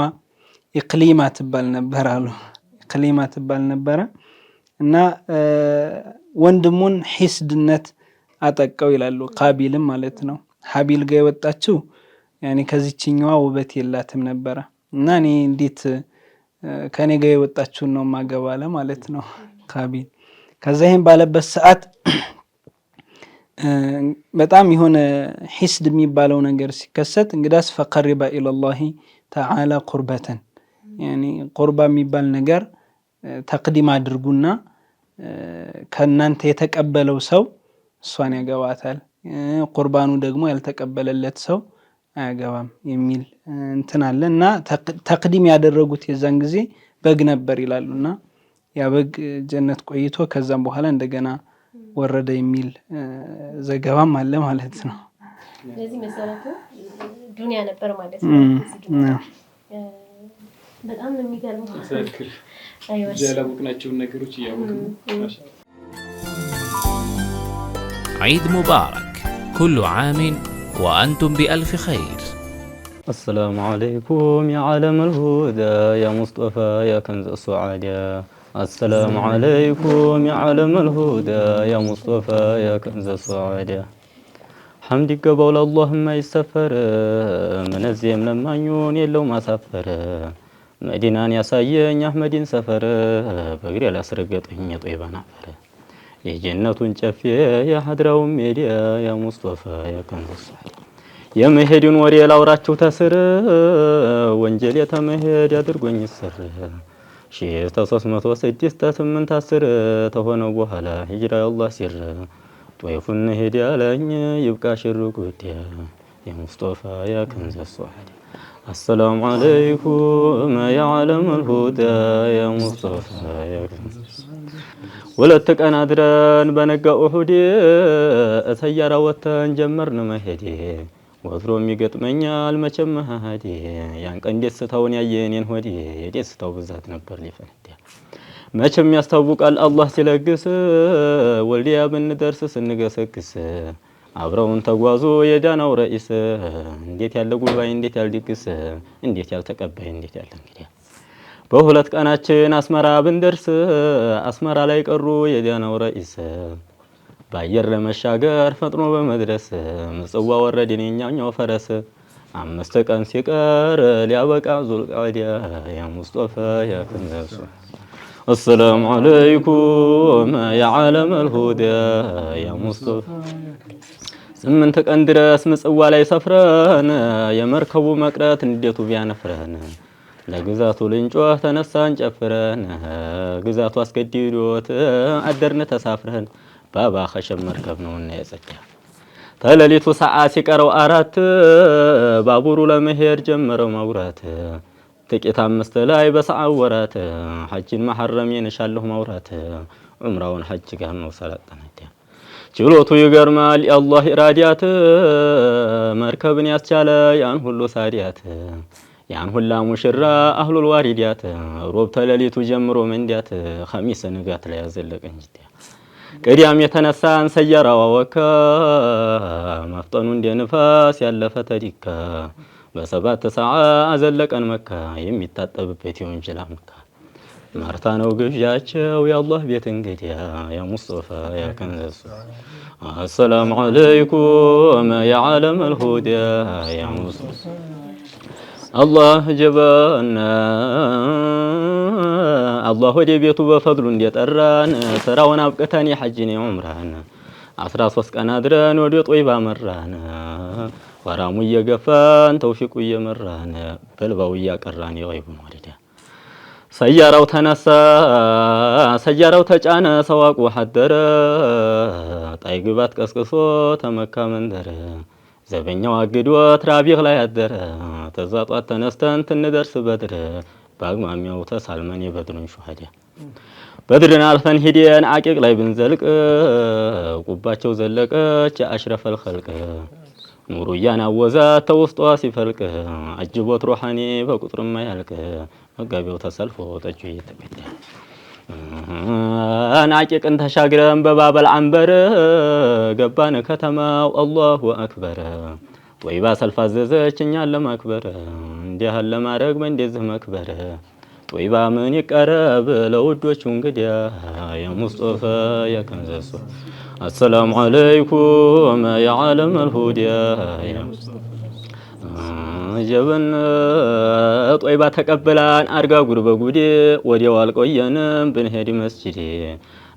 ኢቅሊማ ትባል ነበር አሉ ኢቅሊማ ትባል ነበር እና ወንድሙን ሂስድነት አጠቀው ይላሉ ቃቢልም ማለት ነው ሀቢል ጋር የወጣችው ያኒ ከዚህኛዋ ውበት የላትም ነበር እና እኔ እንዴት ከኔ ጋር የወጣችው ነው ማገባለ ማለት ነው ቃቢል ከዛ ይሄን ባለበት ሰዓት በጣም የሆነ ሒስድ የሚባለው ነገር ሲከሰት እንግዳስ ፈቀሪባ ኢለላሂ ተዓላ ቁርበተን ያኒ ቁርባ የሚባል ነገር ተቅዲም አድርጉና ከናንተ የተቀበለው ሰው እሷን ያገባታል፣ ቁርባኑ ደግሞ ያልተቀበለለት ሰው አያገባም የሚል እንትን አለና ተቅዲም ያደረጉት የዛን ጊዜ በግ ነበር ይላሉና ያ በግ ጀነት ቆይቶ ከዛም በኋላ እንደገና ወረደ የሚል ዘገባም አለ ማለት ነው። ስለዚህ መሰረቱ ዱንያ ነበር ማለት ነው። በጣም ነው የሚገርመው። አይወስ ያላወቅናቸውን ነገሮች እያወቅን عيد مبارك كل عام وأنتم بألف خير. السلام عليكم يا عالم الهدى يا مصطفى يا كنز السعادة. السلام عليكم يا عالم الهدى يا مصطفى يا كنز السعادة. حمدك قبول اللهم يسفر من الزيم لما يون يلو ما سفر مدينان يا سايين يا أحمدين سفر بغير الأسرقت إني طيبا نفر የጀነቱ እንጨፌ የሐድራው ሜዲያ ያ ሙስጠፋ ያ ከንዙ ሷሊህ የመሄድን ወሬ ላውራችሁ ተስር ወንጀል የተመሄድ ያድርጎኝ ይሰር 1306 8 10 ተሆነው በኋላ ሂጅራ አላህ ሲር ጦይፉን ሄድ ያለኝ ይብቃ ሽሩ ጉዲያ ያ ሙስጠፋ ያ ከንዙ ሷሊህ السلام عليكم يا عالم الهدى يا مصطفى يا كنز ሁለት ቀን አድረን በነጋ ኡሁድ ሰያራ ወተን ጀመርን መሄድ ወትሮም ይገጥመኛል መቼም መሃዲ ያን ቀን ደስታውን ያየኔን ሆዲ የደስታው ብዛት ነበር ሊፈነዳ መቼም ያስታውቃል አላህ ሲለግስ ወልዲያ ብንደርስ ስንገሰግስ አብረውን ተጓዙ የዳናው ረኢስ እንዴት ያለ ጉባኤ እንዴት ያለ ድግስ እንዴት ያለ ተቀባይ እንዴት ያለ እንግዲህ በሁለት ቀናችን አስመራ ብንደርስ አስመራ ላይ ቀሩ የዳናው ረኢስ ባየር ለመሻገር ፈጥኖ በመድረስ ምጽዋ ወረድን የኛኛው ፈረስ 5 ቀን ሲቀር ሊያበቃ ዙልቃዳ ያ ሙስጠፋ ያ ከንዙ السلام عليكم يا عالم الهدى يا مصطفى 8 ቀን ድረስ ምጽዋ ላይ ሰፍረን የመርከቡ መቅረት እንዴቱ ቢያነፍረን ለግዛቱ ልንጮህ ተነሳን ጨፍረን ግዛቱ አስገድዶት አደርን ተሳፍረን ባባ ኸሸም መርከብ ነውና የጸዳ ተለሊቱ ሰዓት ሲቀረው 4 ባቡሩ ለመሄድ ጀመረው ማውራት ጥቂት 5 ላይ በሰዓው ወራት ሐጅን መሐረም የነሻለሁ ማውራት ዑምራውን ሐጅ ጋር ነው ሰለጠነታ ችሎቱ ይገርማል የአላህ ኢራዲያት መርከብን ያስቻለ ያን ሁሉ ሳዲያት ያን ሁላ ሙሽራ አህሉል ዋሪዲያት ሮብ ተለሊቱ ጀምሮ መንዲያት ኸሚስ ንጋት ላይ ያዘለቀኝ ጅዳ ቅዲያም የተነሳን ሰያራው ወካ መፍጠኑ እንደ ንፋስ ያለፈ ተዲካ በ7 ሰዓት አዘለቀን መካ የሚታጠብበት ይወንጀላ መካ ማርታ ነው ግብዣቸው የአላህ ቤት እንግዲያ ያ ሙስጠፋ ያ ከንዙ السلام عليكم يا عالم الهدى يا ሙስጠፋ الله جبنا الله ወደ ቤቱ በፈድሉ እንደጠራን ሰራውን አብቀታን የሐጅን ዑምራን 13 ቀን አድረን ወደ ጦይባ መራን ወራሙ እየገፋን ተውፊቁ እየመራን በልባው እያቀራን የገይቡን ወረዳ ሰያራው ተነሳ ሰያራው ተጫነ ሰዋቁ ሐደረ ጣይግባት ቀስቅሶ ተመካ መንደረ ዘበኛው አግዶት ራቢህ ላይ አደረ ተዛጧት ተነስተን ትንደርስ በድር ባግማሚያው ተሳልመን የበድሩን ሹሃዳ በድርን አልፈን ሄደን አቂቅ ላይ ብንዘልቅ ቁባቸው ዘለቀች አሽረፈል ኸልቅ ኑሩ ያናወዛ ተውስጧ ሲፈልቅ አጅቦት ሩሃኒ በቁጥር ማያልቅ መጋቢው ተሰልፎ ጠጁ እየተቀዳ አቂቅን ተሻግረን በባበል አንበር ገባን ከተማው አላሁ አክበር ጦይባ ሰልፍ አዘዘች እኛን ለማክበር እንዲህ ለማድረግ በእንደዚህ መክበር ጦይባ ምን ይቀረብ ለውዶቹ እንግዲያ ያ ሙስጠፋ ያ ከንዙ السلام عليكم يا عالم الهدى يا ጀበን ጦይባ ተቀበላን አርጋ ጉር በጉዲ ወዲያው አልቆየንም ብንሄድ መስጂድ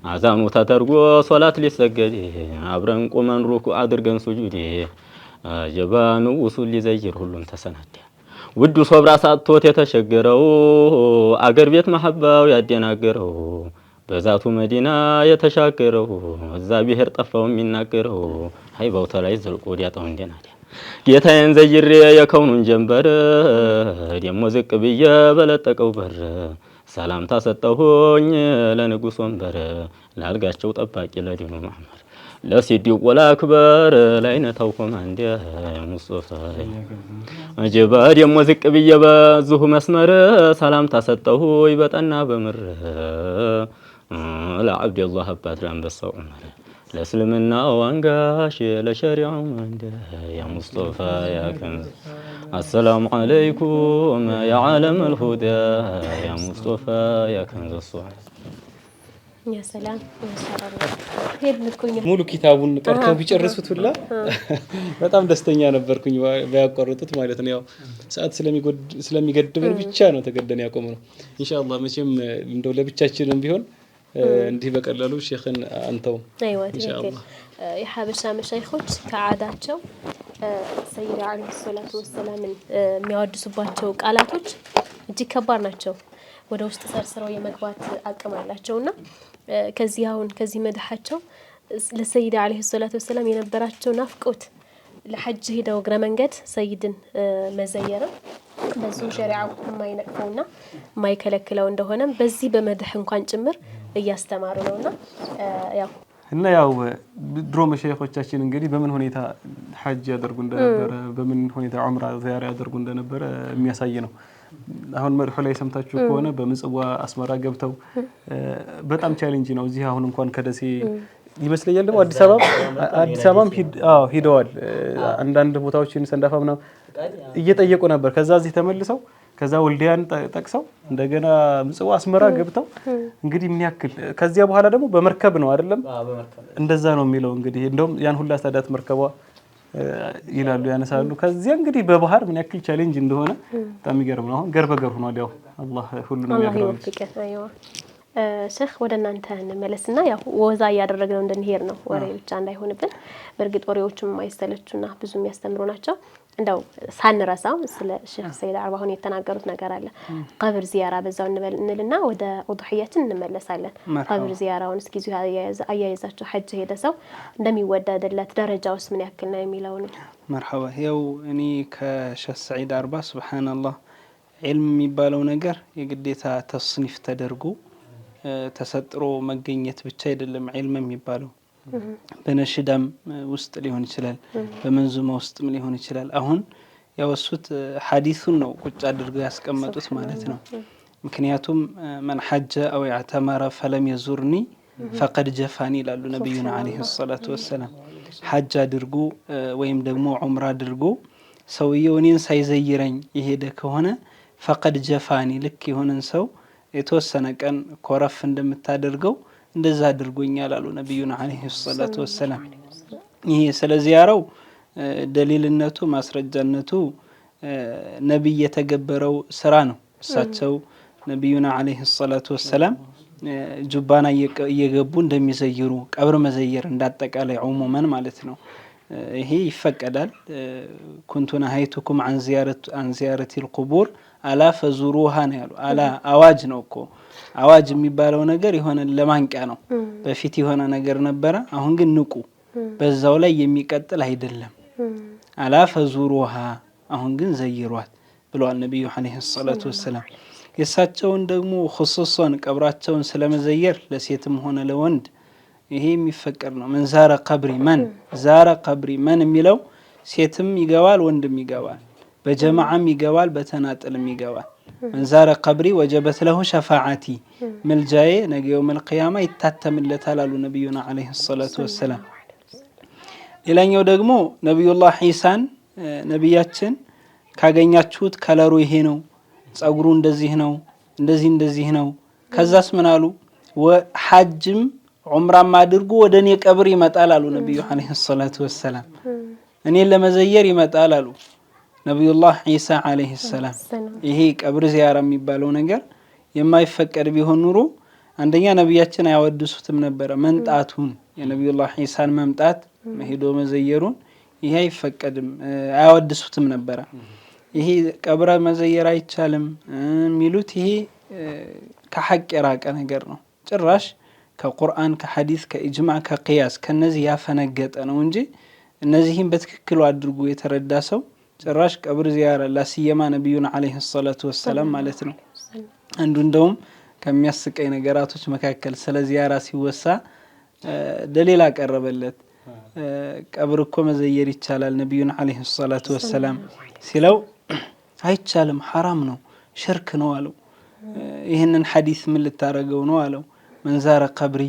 አዛኑ ተደርጎ ሶላት ሊሰገድ አብረን ቆመን ሩኩዕ አድርገን ሱጁድ ጀባኑ ውሱል ሊዘይር ሁሉም ተሰናዳ ውዱ ሶብራ ሳጥቶት የተሸገረው አገር ቤት መሐባው ያደናገረው በዛቱ መዲና የተሻገረው እዛ ብሔር ጠፋው የሚናገረው ሃይባው ተላይ ዘልቆ ዲያጣው እንደናዳ ጌታዬን ዘይሬ የከውኑን ጀንበር ደሞ ዝቅ ብዬ በለጠቀው በር ሰላምታ ሰጠሁኝ ለንጉስ ወንበር ላልጋቸው ጠባቂ ለዲኑ መሐመድ ለሲዲቅ ወላክበር ላይነታው ኮማንዴ ሙስጠፋ አጀባ ደሞ ዝቅ ብዬ በዙሁ መስመር ሰላምታ ሰጠሁኝ በጠና በምር ለዓብደላህ አባት ለአንበሳው ዑመር ለእስልምና ዋንጋሽ ለሸሪዓው መንደ ያ ሙስጠፋ ያ ከንዝ السلام عليكم يا عالم الهدى يا مصطفى يا كنز الصعد يا سلام ما شاء الله خير لكم ሙሉ ኪታቡን ቀርተው ቢጨርሱት ሁላ በጣም ደስተኛ ነበርኩኝ ባያቋርጡት ማለት ነው። ያው ሰዓት ስለሚገድበን ብቻ ነው ተገደን ያቆመው። ኢንሻአላህ መቼም እንደው ለብቻችንም ቢሆን እንዲህ በቀላሉ ሼኽን አንተው ኢንሻአላህ የሐበሻ መሻይኾች ከዓዳቸው ሰይድ አለይሂ ሰላቱ ወሰላም የሚያወድሱባቸው ቃላቶች እጅግ ከባድ ናቸው። ወደ ውስጥ ሰርስረው የመግባት አቅም አላቸውና ከዚህ መድሐቸው ለሰይድ አለይሂ ሰላቱ ወሰላም የነበራቸው ናፍቆት ለሐጅ ሄደው እግረ መንገድ ሰይድን መዘየር በዙ ሸሪዓው የማይነቅፈውና የማይከለክለው እንደሆነም በዚህ በመድህ እንኳን ጭምር እያስተማሩ ነውና ያው ድሮ መሻይኾቻችን እንግዲህ በምን ሁኔታ ሐጅ ያደርጉ እንደነበረ በምን ሁኔታ ዑምራ ዚያራ ያደርጉ እንደነበረ የሚያሳይ ነው። አሁን መድሁ ላይ ሰምታችሁ ከሆነ በምጽዋ አስመራ ገብተው በጣም ቻሌንጅ ነው። እዚህ አሁን እንኳን ከደሴ ይመስለኛል ደግሞ አዲስ አበባም ሂደዋል። አንዳንድ ቦታዎችን ሰንዳፋ ምናምን እየጠየቁ ነበር። ከዛ እዚህ ተመልሰው ከዛ ወልዲያን ጠቅሰው እንደገና ምጽዋ አስመራ ገብተው እንግዲህ ምን ያክል ከዚያ በኋላ ደግሞ በመርከብ ነው አይደለም እንደዛ ነው የሚለው እንግዲህ እንደውም ያን ሁላ ሳዳት መርከቧ ይላሉ ያነሳሉ። ከዚያ እንግዲህ በባህር ምን ያክል ቻሌንጅ እንደሆነ በጣም ይገርም ነው። አሁን ገርበገር ሆኗል። ያው አላህ ሁሉንም ያግራል። ሼኽ ወደ እናንተ እንመለስና ያው ወዛ ያደረግነው እንደንሄር ነው ወሬ ብቻ እንዳይሆንብን። በርግጥ ወሬዎችም ማይስተለቹና ብዙ የሚያስተምሩ ናቸው። እንደው ሳንረሳው ስለ ሼኽ ሰይድ አርባሁን የተናገሩት ነገር አለ። ቀብር ዚያራ በዛው እንልና ወደ ኡድሂያችን እንመለሳለን። ቀብር ዚያራውን እስኪ ዙ አያይዛችሁ ሐጅ ሄደ ሰው እንደሚወደድለት ደረጃውስ ምን ያክል ነው የሚለው ነው። መርሐባ ያው እኔ ከሼኽ ሰይድ አርባ ሱብሃንአላህ ዒልም የሚባለው ነገር የግዴታ ተስኒፍ ተደርጎ ተሰጥሮ መገኘት ብቻ አይደለም ዒልም የሚባለው። በነሽዳም ውስጥ ሊሆን ይችላል፣ በመንዙማ ውስጥም ሊሆን ይችላል። አሁን ያወሱት ሐዲሱን ነው ቁጭ አድርገው ያስቀመጡት ማለት ነው። ምክንያቱም መን ሐጀ አው ያዕተመረ ፈለም የዙርኒ ፈቀድ ጀፋኒ ይላሉ ነብዩና አለይሂ ሰላቱ ወሰላም። ሐጅ አድርጎ ወይም ደግሞ ዑምራ አድርጎ ሰውየው እኔን ሳይዘይረኝ የሄደ ከሆነ ፈቀድ ጀፋኒ ልክ የሆነን ሰው የተወሰነ ቀን ኮረፍ እንደምታደርገው እንደዛ አድርጎኛል አሉ ነብዩና አለይሂ ሰላቱ ወሰላም። ይሄ ስለ ዚያራው ደሊልነቱ ማስረጃነቱ ነብይ የተገበረው ስራ ነው። እሳቸው ነብዩና አለይሂ ሰላቱ ወሰላም ጁባና እየገቡ እንደሚዘይሩ ቀብር መዘየር እንዳጠቃላይ ዑሙማን ማለት ነው። ይሄ ይፈቀዳል። ኩንቱ ነሃይቱኩም አን ዚያረቲል ቁቡር አላ ፈዙሩሃ ነው ያሉ። አላ አዋጅ ነው እኮ አዋጅ የሚባለው ነገር የሆነ ለማንቂያ ነው። በፊት የሆነ ነገር ነበረ፣ አሁን ግን ንቁ፣ በዛው ላይ የሚቀጥል አይደለም። አላ ፈዙሩሃ አሁን ግን ዘይሯት ብለዋል ነብዩ አለይሂ ሰላቱ ወሰላም። የሳቸውን ደግሞ ኹሱሳን ቀብራቸውን ስለመዘየር ለሴትም ሆነ ለወንድ ይሄ የሚፈቀድ ነው። መን ዛረ ቀብሪ መን ዛረ ቀብሪ መን የሚለው ሴትም ይገባል ወንድም ይገባል፣ በጀማዓም ይገባል በተናጠልም ይገባል። መን ዛረ ቀብሪ ወጀበት ለሁ ሸፋዓቲ መልጃዬ ነገ የውመል ቂያማ ይታተምለታል አሉ ነብዩና አለይሂ ሰላቱ ወሰላም። ሌላኛው ደግሞ ነብዩላህ ዒሳን ነብያችን ካገኛችሁት ከለሩ ይሄ ነው፣ ጸጉሩ እንደዚህ ነው፣ እንደዚህ ነው። ከዛስ ምን አሉ? ወሐጅም ዑምራም አድርጎ ወደኔ ቀብር ይመጣል አሉ ነብዩ አለይሂ ሰላቱ ወሰላም። እኔን ለመዘየር ይመጣል አሉ ነብዩላህ ዒሳ አለይሂ ሰላም። ይሄ ቀብር ዚያራ የሚባለው ነገር የማይፈቀድ ቢሆን ኑሮ አንደኛ ነብያችን አያወድሱትም ነበር መንጣቱን የነብዩላህ ዒሳን መምጣት ሄዶ መዘየሩን ይሄ አይፈቀድም አያወድሱትም ነበር ይሄ ቀብረ መዘየር አይቻልም ሚሉት ይሄ ከሐቅ የራቀ ነገር ነው ጭራሽ ከቁርአን ከሐዲስ ከኢጅማዕ ከቂያስ ከነዚህ ያፈነገጠ ነው እንጂ እነዚህን በትክክል አድርጎ የተረዳ ሰው ጭራሽ ቀብር ዚያራ ለሲየማ ነብዩና አለይሂ ሰላቱ ወሰለም ማለት ነው አንዱ እንደውም ከሚያስቀይ ነገራቶች መካከል ስለ ዚያራ ሲወሳ ደሊል አቀረበለት ቀብር እኮ መዘየር ይቻላል ነብዩና አለይሂ ሰላቱ ወሰለም ሲለው አይቻልም حرام ነው ሽርክ ነው አለው ይሄንን ሐዲስ ምን ልታረገው ነው አለው መንዛረ ቀብሪ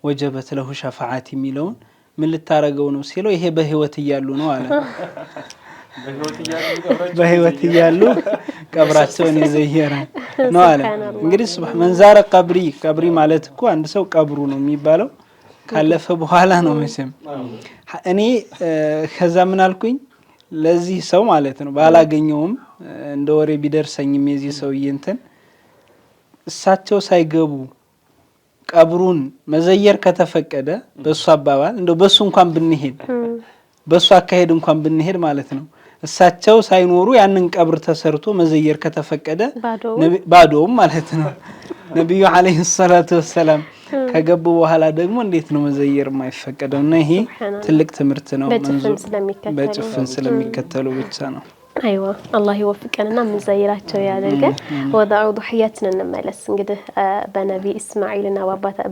ወጀበት ለሁ ሸፋዓቲ ሚለውን ምን ልታረገው ነው ሲለው ይሄ በህይወት ይያሉ ነው አለ በህይወት ይያሉ ቀብራቸውን ይዘየራ ነው አለ እንግዲህ ሱብሃን መንዛረ ቀብሪ ማለት እኮ አንድ ሰው ቀብሩ ነው የሚባለው ካለፈ በኋላ ነው መቼም እኔ ከዛ ምን አልኩኝ ለዚህ ሰው ማለት ነው ባላገኘውም እንደ ወሬ ቢደርሰኝም የዚህ ሰው እንትን እሳቸው ሳይገቡ ቀብሩን መዘየር ከተፈቀደ በሱ አባባል እንደው በሱ እንኳን ብንሄድ በሱ አካሄድ እንኳን ብንሄድ ማለት ነው እሳቸው ሳይኖሩ ያንን ቀብር ተሰርቶ መዘየር ከተፈቀደ ባዶም ማለት ነው ነብዩ አለይሂ ሰላቱ ወሰለም ከገቡ በኋላ ደግሞ እንዴት ነው መዘየር የማይፈቀደውና ይሄ ትልቅ ትምህርት ነው በጭፍን ስለሚከተሉ ብቻ ነው ايوه الله يوفقنا من زيراቸው ያደርገን ወዳዑ ዱህያችን እንመለስ እንግዲህ በነብይ እስማኤልና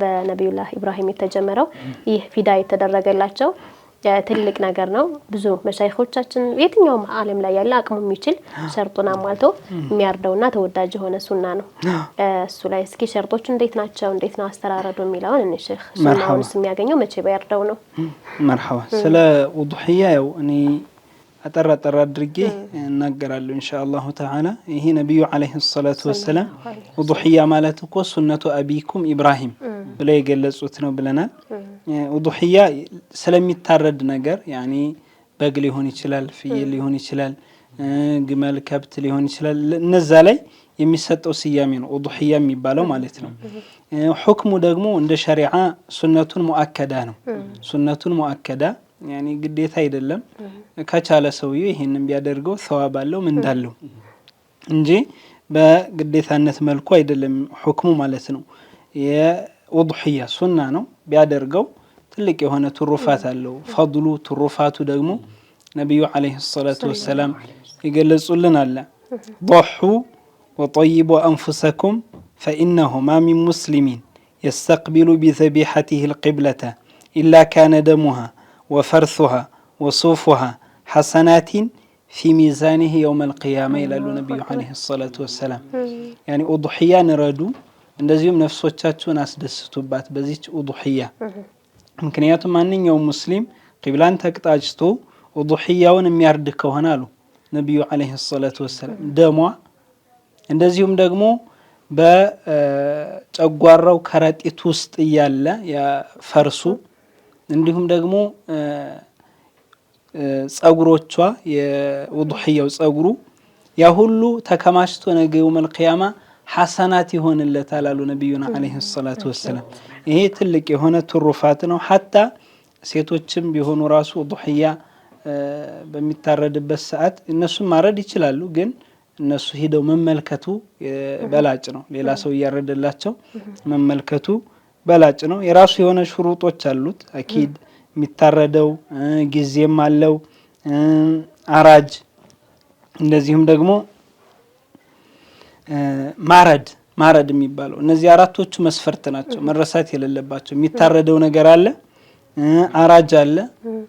በነብዩላህ ኢብራሂም የተጀመረው ይህ ፊዳ የተደረገላቸው ትልቅ ነገር ነው ብዙ መሻይኾቻችን የትኛውም ዓለም ላይ ያለ አቅሙ የሚችል ሸርጡን አሟልቶ የሚያርደውና ተወዳጅ ሆነ ሱና ነው እሱ ላይ እስኪ ሸርጦች እንዴት ናቸው እንዴት ነው አስተራረዱ የሚለውን እንሽህ ሱናውንስ የሚያገኘው መቼ ባይርደው ነው مرحبا ስለ ውዱህያ ያው እኔ አጠራ አድርጌ እናገራለሁ ኢንሻአላሁ ተዓላ ይሄ ነብዩ አለይሂ ሰላቱ ወሰለም ውዱህያ ማለት እኮ ሱነቱ አቢኩም ኢብራሂም ብለው የገለጹት ነው ብለናል ውዱህያ ስለሚታረድ ነገር ያኒ በግ ሊሆን ይችላል ፍየል ሊሆን ይችላል ግመል ከብት ሊሆን ይችላል እነዛ ላይ የሚሰጠው ስያሜ ነው ውዱህያ የሚባለው ማለት ነው ሁክሙ ደግሞ እንደ ሸሪዓ ሱነቱን ሙአከዳ ነው ሱነቱን ሙአከዳ ያኒ ግዴታ አይደለም ከቻለ ሰውዬው ይሄንን ቢያደርገው ثواب አለው ምን እንዳለው እንጂ በግዴታነት መልኩ አይደለም ሁክሙ ማለት ነው የውዱህያ ሱና ነው ቢያደርገው ትልቅ የሆነ ትሩፋት አለው ፈድሉ ትሩፋቱ ደግሞ ነብዩ አለይሂ ሰላቱ ወሰለም ይገለጹልን አለ ضحوا وطيبوا انفسكم فانه ما من مسلم يستقبل بذبيحته القبلة الا كان دمها وفرثها وصوفها حسنات في ميزانه يوم القيامة إلى النبي عليه الصلاة والسلام يعني أضحية نردو እንደዚሁም ነፍሶቻቸውን አስደስቱባት በዚች ኡዱህያ ምክንያቱም ማንኛውም ሙስሊም ቂብላን ተቅጣጭቶ ኡዱህያውን የሚያርድ ከሆነ አሉ ነብዩ አለይሂ ሰላቱ ወሰለም ደሟ እንደዚሁም ደግሞ በጨጓራው ከረጢት ውስጥ ያለ ያፈርሱ እንዲሁም ደግሞ ጸጉሮቿ የውዱህያው ጸጉሩ ያ ሁሉ ተከማችቶ ነገ የውመል ቂያማ ሐሰናት ይሆንለታል አሉ ነብዩና አለይሂ ሰላቱ ወሰለም ይሄ ትልቅ የሆነ ትሩፋት ነው hatta ሴቶችም ቢሆኑ ራሱ ውዱህያ በሚታረድበት ሰዓት እነሱ ማረድ ይችላሉ ግን እነሱ ሄደው መመልከቱ በላጭ ነው ሌላ ሰው ያረደላቸው መመልከቱ በላጭ ነው የራሱ የሆነ ሽሩጦች አሉት አኪድ የሚታረደው ጊዜም አለው አራጅ እንደዚሁም ደግሞ ማረድ የሚባለው እነዚህ አራቶቹ መስፈርት ናቸው መረሳት የሌለባቸው የሚታረደው ነገር አለ አራጅ አለ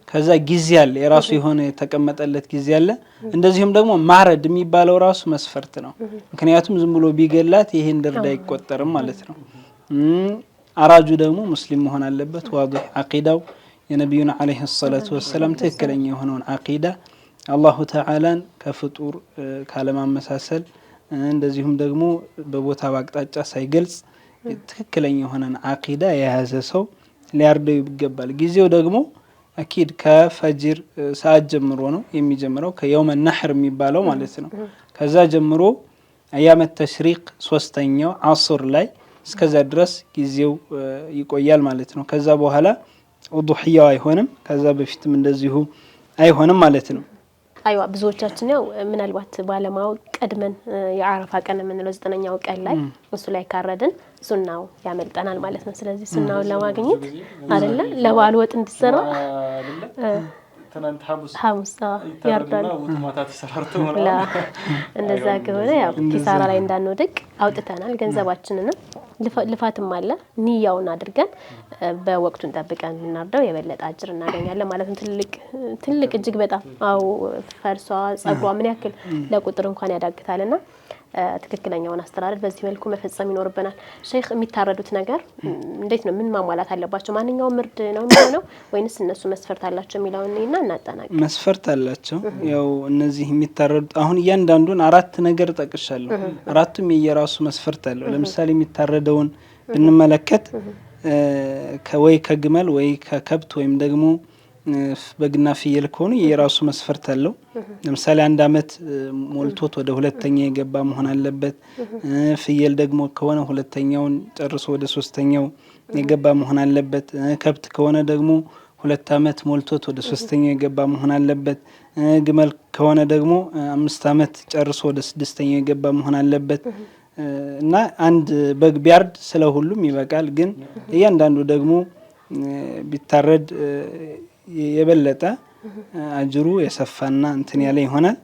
ከዛ ጊዜ አለ የራሱ የሆነ የተቀመጠለት ጊዜ አለ እንደዚሁም ደግሞ ማረድ የሚባለው ራሱ መስፈርት ነው ምክንያቱም ዝም ብሎ ቢገላት ይሄ እንደርዳ አይቆጠርም ማለት ነው አራጁ ደግሞ ሙስሊም መሆን አለበት ዋضح አቂዳው የነብዩና አለይሂ ሰላቱ ወሰለም ትክክለኛ የሆነውን አቂዳ አላሁ ተዓላን ከፍጡር ካለማመሳሰል እንደዚሁም ደግሞ በቦታ ባቅጣጫ ሳይገልጽ ትክክለኛ የሆነን አቂዳ የያዘ ሰው ሊያርደው ይገባል ጊዜው ደግሞ አኪድ ከፈጅር ሰዓት ጀምሮ ነው የሚጀምረው ከየውመ ነህር የሚባለው ማለት ነው ከዛ ጀምሮ አያመ ተሽሪቅ ሶስተኛው አስር ላይ እስከዛ ድረስ ጊዜው ይቆያል ማለት ነው። ከዛ በኋላ ኡዱህያው አይሆንም፣ ከዛ በፊትም እንደዚሁ አይሆንም ማለት ነው። አይዋ ብዙዎቻችን ያው ምናልባት ባለማወቅ ቀድመን የአረፋ ቀን የምንለው 9ኛው ቀን ላይ እሱ ላይ ካረድን ሱናው ያመልጠናል ማለት ነው። ስለዚህ ሱናውን ለማግኘት አይደለ ለበዓል ወጥ እንዲሰራ ትናንት ሐሙስ ያርዳል ማታ ተሰራርቶ እንደዛ ከሆነ ያው ኪሳራ ላይ እንዳንወድቅ አውጥተናል ገንዘባችንን። ልፋትም አለ ንያውን አድርገን በወቅቱን ጠብቀን እናርደው የበለጠ አጅር እናገኛለን ማለት ነው። ትልቅ እጅግ በጣም ፈርሷ ጸጉሯ ምን ያክል ለቁጥር እንኳን ያዳግታልና ትክክለኛውን አስተራረድ በዚህ መልኩ መፈጸም ይኖርብናል። ሼክ የሚታረዱት ነገር እንዴት ነው? ምን ማሟላት አለባቸው? ማንኛውም ምርድ ነው የሚሆነው ወይንስ እነሱ መስፈርት አላቸው የሚለውንና እናጠናቅ። መስፈርት አላቸው። ያው እነዚህ የሚታረዱት አሁን እያንዳንዱን 4 ነገር ጠቅሻለሁ። 4ቱም የየራሱ መስፈርት አለው። ለምሳሌ የሚታረደውን ብንመለከት ወይ ከግመል ወይ ከከብት ወይም ደግሞ በግና ፍየል ከሆነ የራሱ መስፈርት አለው። ለምሳሌ 1 አመት ሞልቶት ወደ ሁለተኛ የገባ መሆን አለበት። ፍየል ደግሞ ከሆነ ሁለተኛውን ጨርሶ ወደ 3ኛው የገባ መሆን አለበት። ከብት ከሆነ ደግሞ 2 አመት ሞልቶት ወደ 3ኛው የገባ መሆን አለበት። ግመል ከሆነ ደግሞ 5 አመት ጨርሶ ወደ 6ኛው የገባ መሆን አለበት። እና አንድ በግ ቢያርድ ስለሁሉም ይበቃል። ግን እያንዳንዱ ደግሞ ቢታረድ የበለጠ አጅሩ የሰፋና እንትን ያለ ይሆናል።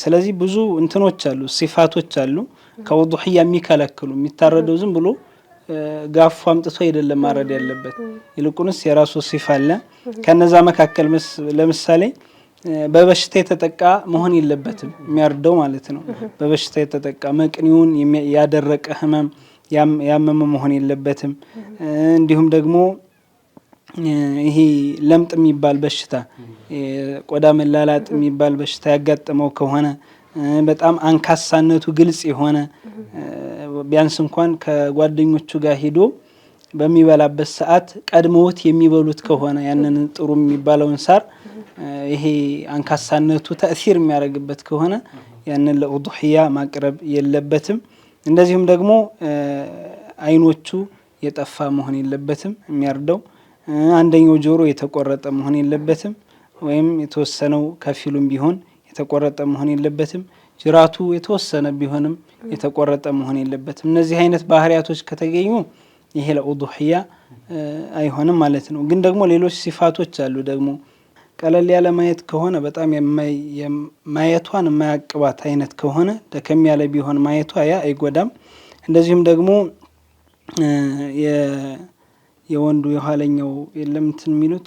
ስለዚህ ብዙ እንትኖች አሉ፣ ሲፋቶች አሉ ከውዱህያ የሚከለክሉ። የሚታረደው ዝም ብሎ ጋፉ አምጥቶ አይደለም ማረድ ያለበት፣ ይልቁንስ የራሱ ሲፋ አለ። ከነዛ መካከል ለምሳሌ በበሽታ የተጠቃ መሆን የለበትም የሚያርደው ማለት ነው። በበሽታ የተጠቃ መቅኒውን ያደረቀ ህመም ያመመ መሆን የለበትም። እንዲሁም ደግሞ ይሄ ለምጥ የሚባል በሽታ ቆዳ መላላጥ የሚባል በሽታ ያጋጠመው ከሆነ በጣም አንካሳነቱ ግልጽ የሆነ ቢያንስ እንኳን ከጓደኞቹ ጋር ሄዶ በሚበላበት ሰዓት ቀድመውት የሚበሉት ከሆነ ያንን ጥሩ የሚባለውን ሳር ይሄ አንካሳነቱ ተእሲር የሚያደርግበት ከሆነ ያንን ለኡዱህያ ማቅረብ የለበትም። እንደዚሁም ደግሞ አይኖቹ የጠፋ መሆን የለበትም የሚያርደው። አንደኛው ጆሮ የተቆረጠ መሆን የለበትም፣ ወይም የተወሰነው ከፊሉም ቢሆን የተቆረጠ መሆን የለበትም። ጅራቱ የተወሰነ ቢሆንም የተቆረጠ መሆን የለበትም። እነዚህ አይነት ባህሪያቶች ከተገኙ ይሄ ለኡዱህያ አይሆንም ማለት ነው። ግን ደግሞ ሌሎች ሲፋቶች አሉ። ደግሞ ቀለል ያለ ማየት ከሆነ በጣም ማየቷን የማያቅባት አይነት ከሆነ ደከም ያለ ቢሆን ማየቷ ያ አይጎዳም። እንደዚሁም ደግሞ የወንዱ የኋለኛው የለምትን የሚሉት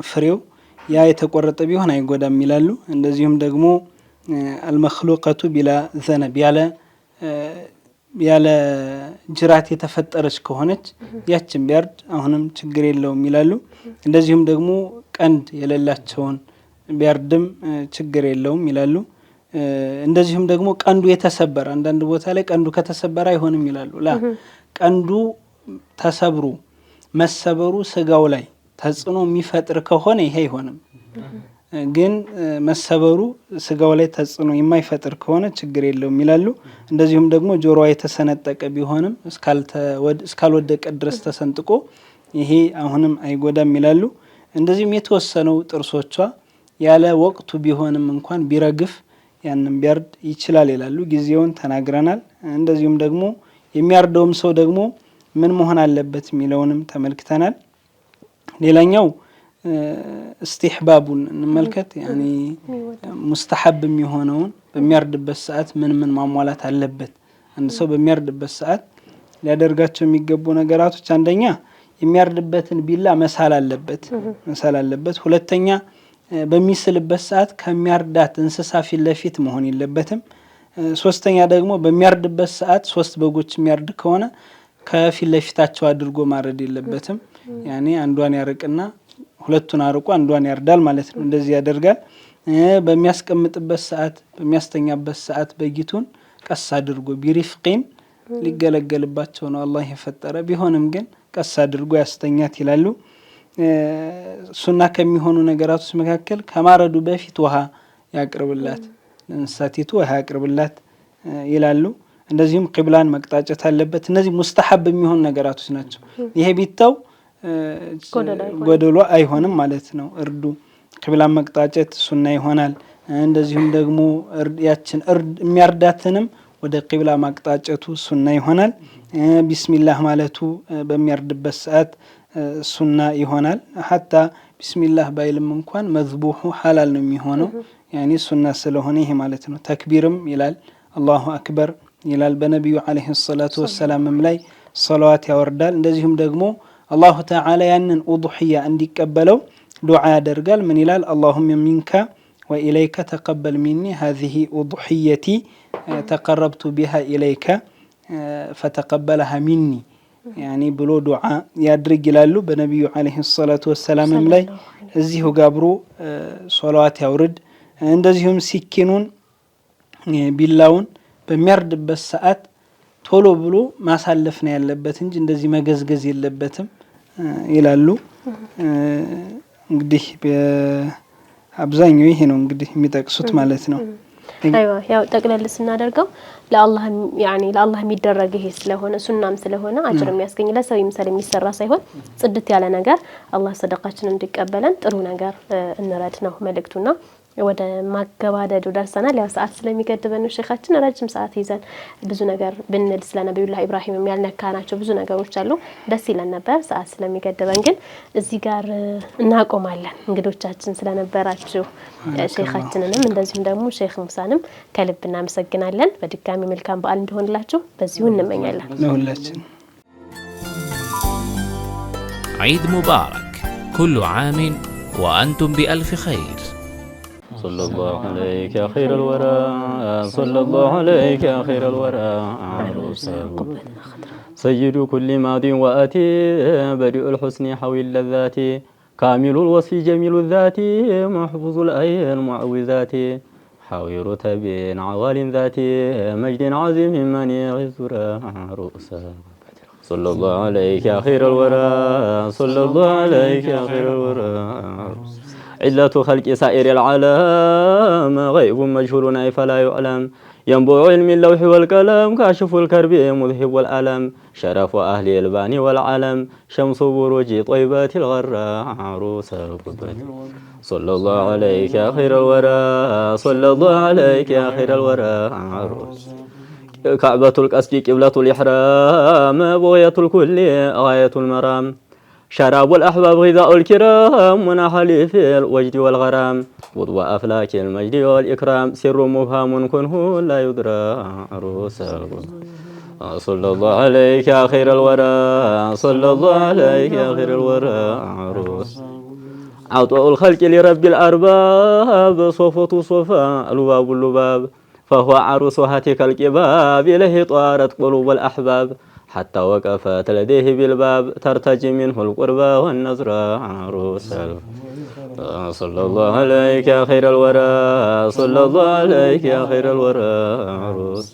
ፍሬው ያ የተቆረጠ ቢሆን አይጎዳም ይላሉ። እንደዚሁም ደግሞ አልመክሉቀቱ ቢላ ዘነብ ያለ ጅራት የተፈጠረች ከሆነች ያችን ቢያርድ አሁንም ችግር የለውም ይላሉ። እንደዚሁም ደግሞ ቀንድ የሌላቸውን ቢያርድም ችግር የለውም ይላሉ። እንደዚሁም ደግሞ ቀንዱ የተሰበረ አንዳንድ ቦታ ላይ ቀንዱ ከተሰበረ አይሆንም ይላሉ። ቀንዱ ተሰብሩ መሰበሩ ስጋው ላይ ተጽዕኖ የሚፈጥር ከሆነ ይሄ አይሆንም። ግን መሰበሩ ስጋው ላይ ተጽዕኖ የማይፈጥር ከሆነ ችግር የለውም ይላሉ። እንደዚሁም ደግሞ ጆሮዋ የተሰነጠቀ ቢሆንም እስካልወደቀ ድረስ ተሰንጥቆ ይሄ አሁንም አይጎዳም ይላሉ። እንደዚሁም የተወሰነው ጥርሶቿ ያለ ወቅቱ ቢሆንም እንኳን ቢረግፍ ያንን ቢያርድ ይችላል ይላሉ። ጊዜውን ተናግረናል። እንደዚሁም ደግሞ የሚያርደውም ሰው ደግሞ ምን መሆን አለበት የሚለውንም ተመልክተናል። ሌላኛው استحبابون እንመልከት። ያኒ ሙስተሐብ የሚሆነውን በሚያርድበት ሰዓት ምን ማሟላት አለበት? አንድ ሰው በሚያርድበት ሰዓት ሊያደርጋቸው የሚገቡ ነገራቶች አንደኛ የሚያርድበትን ቢላ መሳል አለበት። ሁለተኛ በሚስልበት ሰዓት ከሚያርዳት እንስሳ ፊት ለፊት መሆን የለበትም። ሶስተኛ ደግሞ በሚያርድበት ሰዓት 3 በጎች የሚያርድ ከሆነ ከፊት ለፊታቸው አድርጎ ማረድ የለበትም። ያኒ አንዷን ያርቅና ሁለቱን አርቆ አንዷን ያርዳል ማለት ነው። እንደዚህ ያደርጋል። በሚያስቀምጥበት ሰዓት በሚያስተኛበት ሰዓት በጊቱን ቀስ አድርጎ ቢሪፍቂን ሊገለገልባቸው ነው አላህ የፈጠረ ቢሆንም ግን ቀስ አድርጎ ያስተኛት ይላሉ። ሱና ከሚሆኑ ነገራቶች መካከል ከማረዱ በፊት ውሃ ያቅርብላት፣ እንስሳቲቱ ውሃ ያቅርብላት ይላሉ። እንደዚሁም ቂብላን መቅጣጨት አለበት። እነዚህ ሙስተሐብ የሚሆን ነገራቶች ናቸው። ይሄ ቢታው ጎደሎ አይሆንም ማለት ነው። እርዱ ቂብላን መቅጣጨት ሱና ይሆናል። እንደዚሁም ደግሞ ያችን እርድ የሚያርዳትንም ወደ ቂብላ ማቅጣጨቱ ሱና ይሆናል። ቢስሚላህ ማለቱ በሚያርድበት ሰዓት ሱና ይሆናል። ሐታ ቢስሚላህ ባይልም እንኳን መዝቡሑ ሐላል ነው የሚሆነው ያኒ ሱና ስለሆነ ይሄ ማለት ነው። ተክቢርም ይላል፣ አላሁ አክበር ይላል። በነቢዩ ዓለይሂ ሰላቱ ወሰላምም ላይ ሰለዋት ያወርዳል። እንደዚሁም ደግሞ አላሁ ተዓላ ያንን ኡድሕያ እንዲቀበለው ዱዓ ያደርጋል። ምን ይላል? አላሁመ ሚንካ ወኢለይከ ተቀበል ሚኒ ሃዚሂ ኡድሕየቲ ተቀረብቱ ቢሃ ኢለይከ ፈተቀበለሃ ሚኒ ያኒ ብሎ ዱዓ ያድርግ ይላሉ። በነቢዩ ዓለይሂ ሰላቱ ወሰላምም ላይ እዚሁ ጋብሮ ሶላዋት ያውርድ። እንደዚሁም ሲኪኑን ቢላውን በሚያርድበት ሰዓት ቶሎ ብሎ ማሳለፍ ነው ያለበት እንጂ እንደዚህ መገዝገዝ የለበትም ይላሉ። እንግዲህ አብዛኛው ይሄ ነው እንግዲህ የሚጠቅሱት ማለት ነው። አይዋ ያው ጠቅለል ስናደርገው ለአላህ የሚደረግ ይሄ ስለሆነ ሱናም ስለሆነ አጅር የሚያስገኝ ለሰው ይምሰል የሚሰራ ሳይሆን ጽድት ያለ ነገር አላህ ሰደቃችንን እንዲቀበለን ጥሩ ነገር እንረድ ነው መልእክቱና ወደ ማገባደዱ ደርሰናል። ያው ሰዓት ስለሚገድበን ነው ሼኻችን ረጅም ሰዓት ይዘን ብዙ ነገር ብንል ስለ ነብዩላህ ኢብራሂም ያልነካናቸው ብዙ ነገሮች አሉ። ደስ ይለን ነበር ሰዓት ስለሚገድበን ግን እዚህ ጋር እናቆማለን። እንግዶቻችን ስለነበራችሁ ሼኻችንንም እንደዚሁም ደግሞ ሼኽ ሙሳንም ከልብ እናመሰግናለን። በድጋሚ መልካም በዓል እንዲሆንላችሁ በዚሁ እንመኛለን ለሁላችን። عيد مبارك كل عام وأنتم بألف خير. صلى الله عليك يا خير الورى، صلى الله عليك يا خير الورى، سيد كل ماض وآتي، بديع الحسن حوي اللذات، كامل الوصف جميل الذات، محفوظ الآية المعوذات، حاوي رتب عوال ذات، مجد عظيم منيع الذرى رؤسا. صلى الله عليك يا خير الورى، صلى الله عليك يا خير الورى، علة خلق سائر العالم، غيب مجهول فلا يعلم، ينبوع علم اللوح والقلم، كاشف الكرب مذهب والألم، شرف أهل البان والعلم، شمس بروج طيبات الغراء عروس القبة. صلى الله عليك يا خير الورى، صلى الله عليك يا خير الورى عروس. كعبة القصد قبلة الإحرام، بغية الكل غاية المرام، شراب الأحباب غذاء الكرام، مناحل في الوجد والغرام، وضوء أفلاك المجد والإكرام، سر مبهم كنه لا يدرى عروس. صلى الله عليك يا خير الورى، صلى الله عليك يا خير الورى عروس. عطاء الخلق لرب الأرباب، صفوة صفا لباب اللباب، فهو عروس هاتك الكباب، إليه طارت قلوب الأحباب، حتى وقفت لديه بالباب، ترتجي منه القربى والنظرة عروس. صلى الله عليك يا خير الورى، صلى الله عليك يا خير الورى عروس.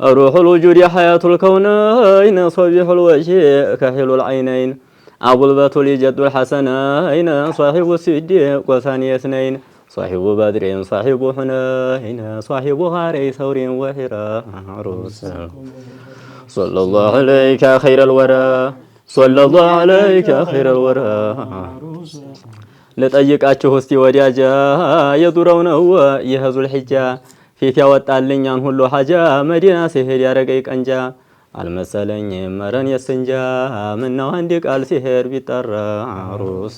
روح الوجود حياة الكونين، صبيح الوجه كحل العينين، أبو البتول جد الحسنين، صاحب الصديق وثاني اثنين، صاحب بدر صاحب حنين، صاحب غاري ثور وحراء عروس. صلى الله عليك يا خير الورى، صلى الله عليك يا خير الورى. لطيقاችሁ እስቲ ወዲያጃ የዱረው ነው የህዙ الحጃ ፊት ያወጣልኝ ያን ሁሉ ሐጃ መዲና ሲሄድ ያረገኝ ቀንጃ አልመሰለኝ መረን የስንጃ ምነው አንድ ቃል ሲሄድ ቢጠራ عروس.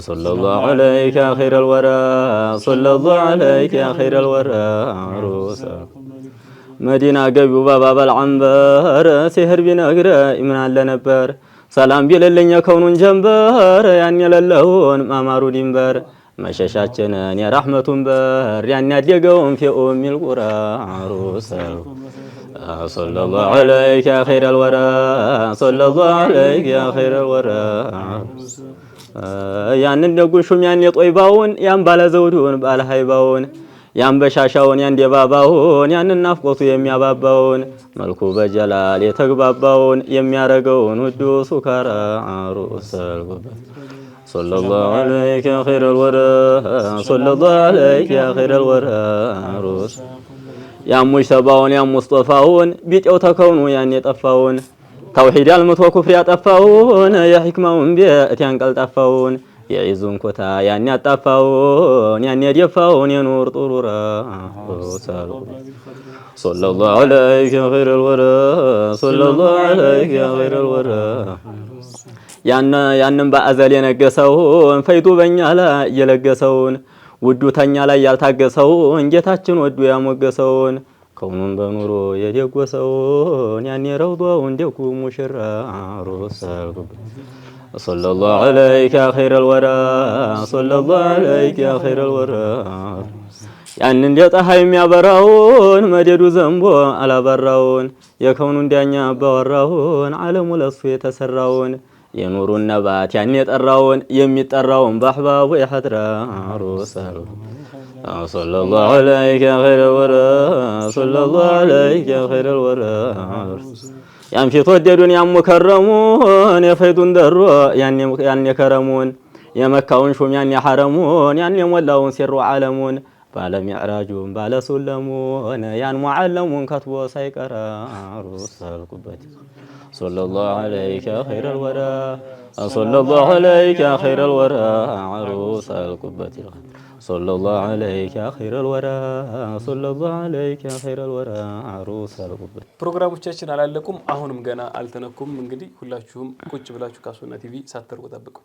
صلى الله عليك يا خير الورى، صلى الله عليك يا خير الورى عروس. مدينة قبيو بابا بالعنبر، سهر بنقر من على نبر، سلام بيللن يكون جنبر، يعني للهون ما مارو دينبر، مشاشاتنا يا رحمة بر، يعني أدلقون في أم القرى عروس. صلى الله عليك يا خير الورى، صلى الله عليك يا خير الورى عروس. يعني نقوشم يعني طيباون، يعني بالا زودون بالا هيباون، ያን በሻሻውን ያን ደባባውን ያን ናፍቆቱ የሚያባባውን መልኩ በጀላል የተግባባውን የሚያረገውን ውዱ ሱካራ عروس الغبة. صلى الله عليك يا خير الورى، صلى الله عليك يا خير الورى عروس. ያ ሙጅተባውን ያ ሙስጠፋውን ቢጤው ተከውኑ ያን የጠፋውን ተውሂድ አልምቶ ኩፍር ያጠፋውን የሕክማውን ቤት ያንቀልጣፋውን የዒዙን ኮታ ያን ያጣፋውን ያን የደፋውን የኑር ጥሩራ ሰለላሁ ዐለይሂ ኸይረል ወራ ሰለላሁ ዐለይሂ ኸይረል ወራ ያንን በአዘል የነገሰውን ፈይዱ በእኛ ላይ የለገሰውን ውዱ ተኛ ላይ ያልታገሰውን ጌታችን ወዱ ያሞገሰውን ከውኑን በኑሮ የደጎሰውን ያኔ ረውዷውን ደጉ ሙሽራ ሩሰል ሰለላሁ ዐለይሂ ኸይረል ወራ ሰለላሁ ዐለይሂ ኸይረል ወራ ያን እንደ ፀሐይ የሚያበራውን መደዱ ዘንቦ አላበራውን የከውኑን ዳኛ አባወራውን ዓለሙ ለሱ የተሰራውን የኑሩን ነባት ያን የጠራውን የሚጠራውን በአሕባቡ የሐድራ ሩሰል ሰለላሁ ዐለይሂ ኸይረል ወራ ሰለላሁ ዐለይሂ ኸይረል ወራ ያን ፊት ወደዱን ያን ሙከረሙን የፈይዱን ደሮ ያን የከረሙን የመካውን ሹም ያን የሐረሙን ያን የሞላውን ሲሩ ዓለሙን ባለ ሚዕራጁን ባለ ሱለሙን ያን ሙዓለሙን ከትቦ ሳይቀራ ሩሰል ቁበት ሰለላሁ ዐለይሂ ኸይረል ወራ ሰለላሁ ዐለይሂ ኸይረል ወራ ሩሰል ቁበት ሰለላሁ ዐለይሂ ኸይረል ወራ ሰለላሁ ዐለይሂ ኸይረል ወራ ሩሰል ቁበት። ፕሮግራሞቻችን አላለቁም፣ አሁንም ገና አልተነኩም። እንግዲህ ሁላችሁም ቁጭ ብላችሁ ካሶና ቲቪ ሳትርቁ ጠብቁ።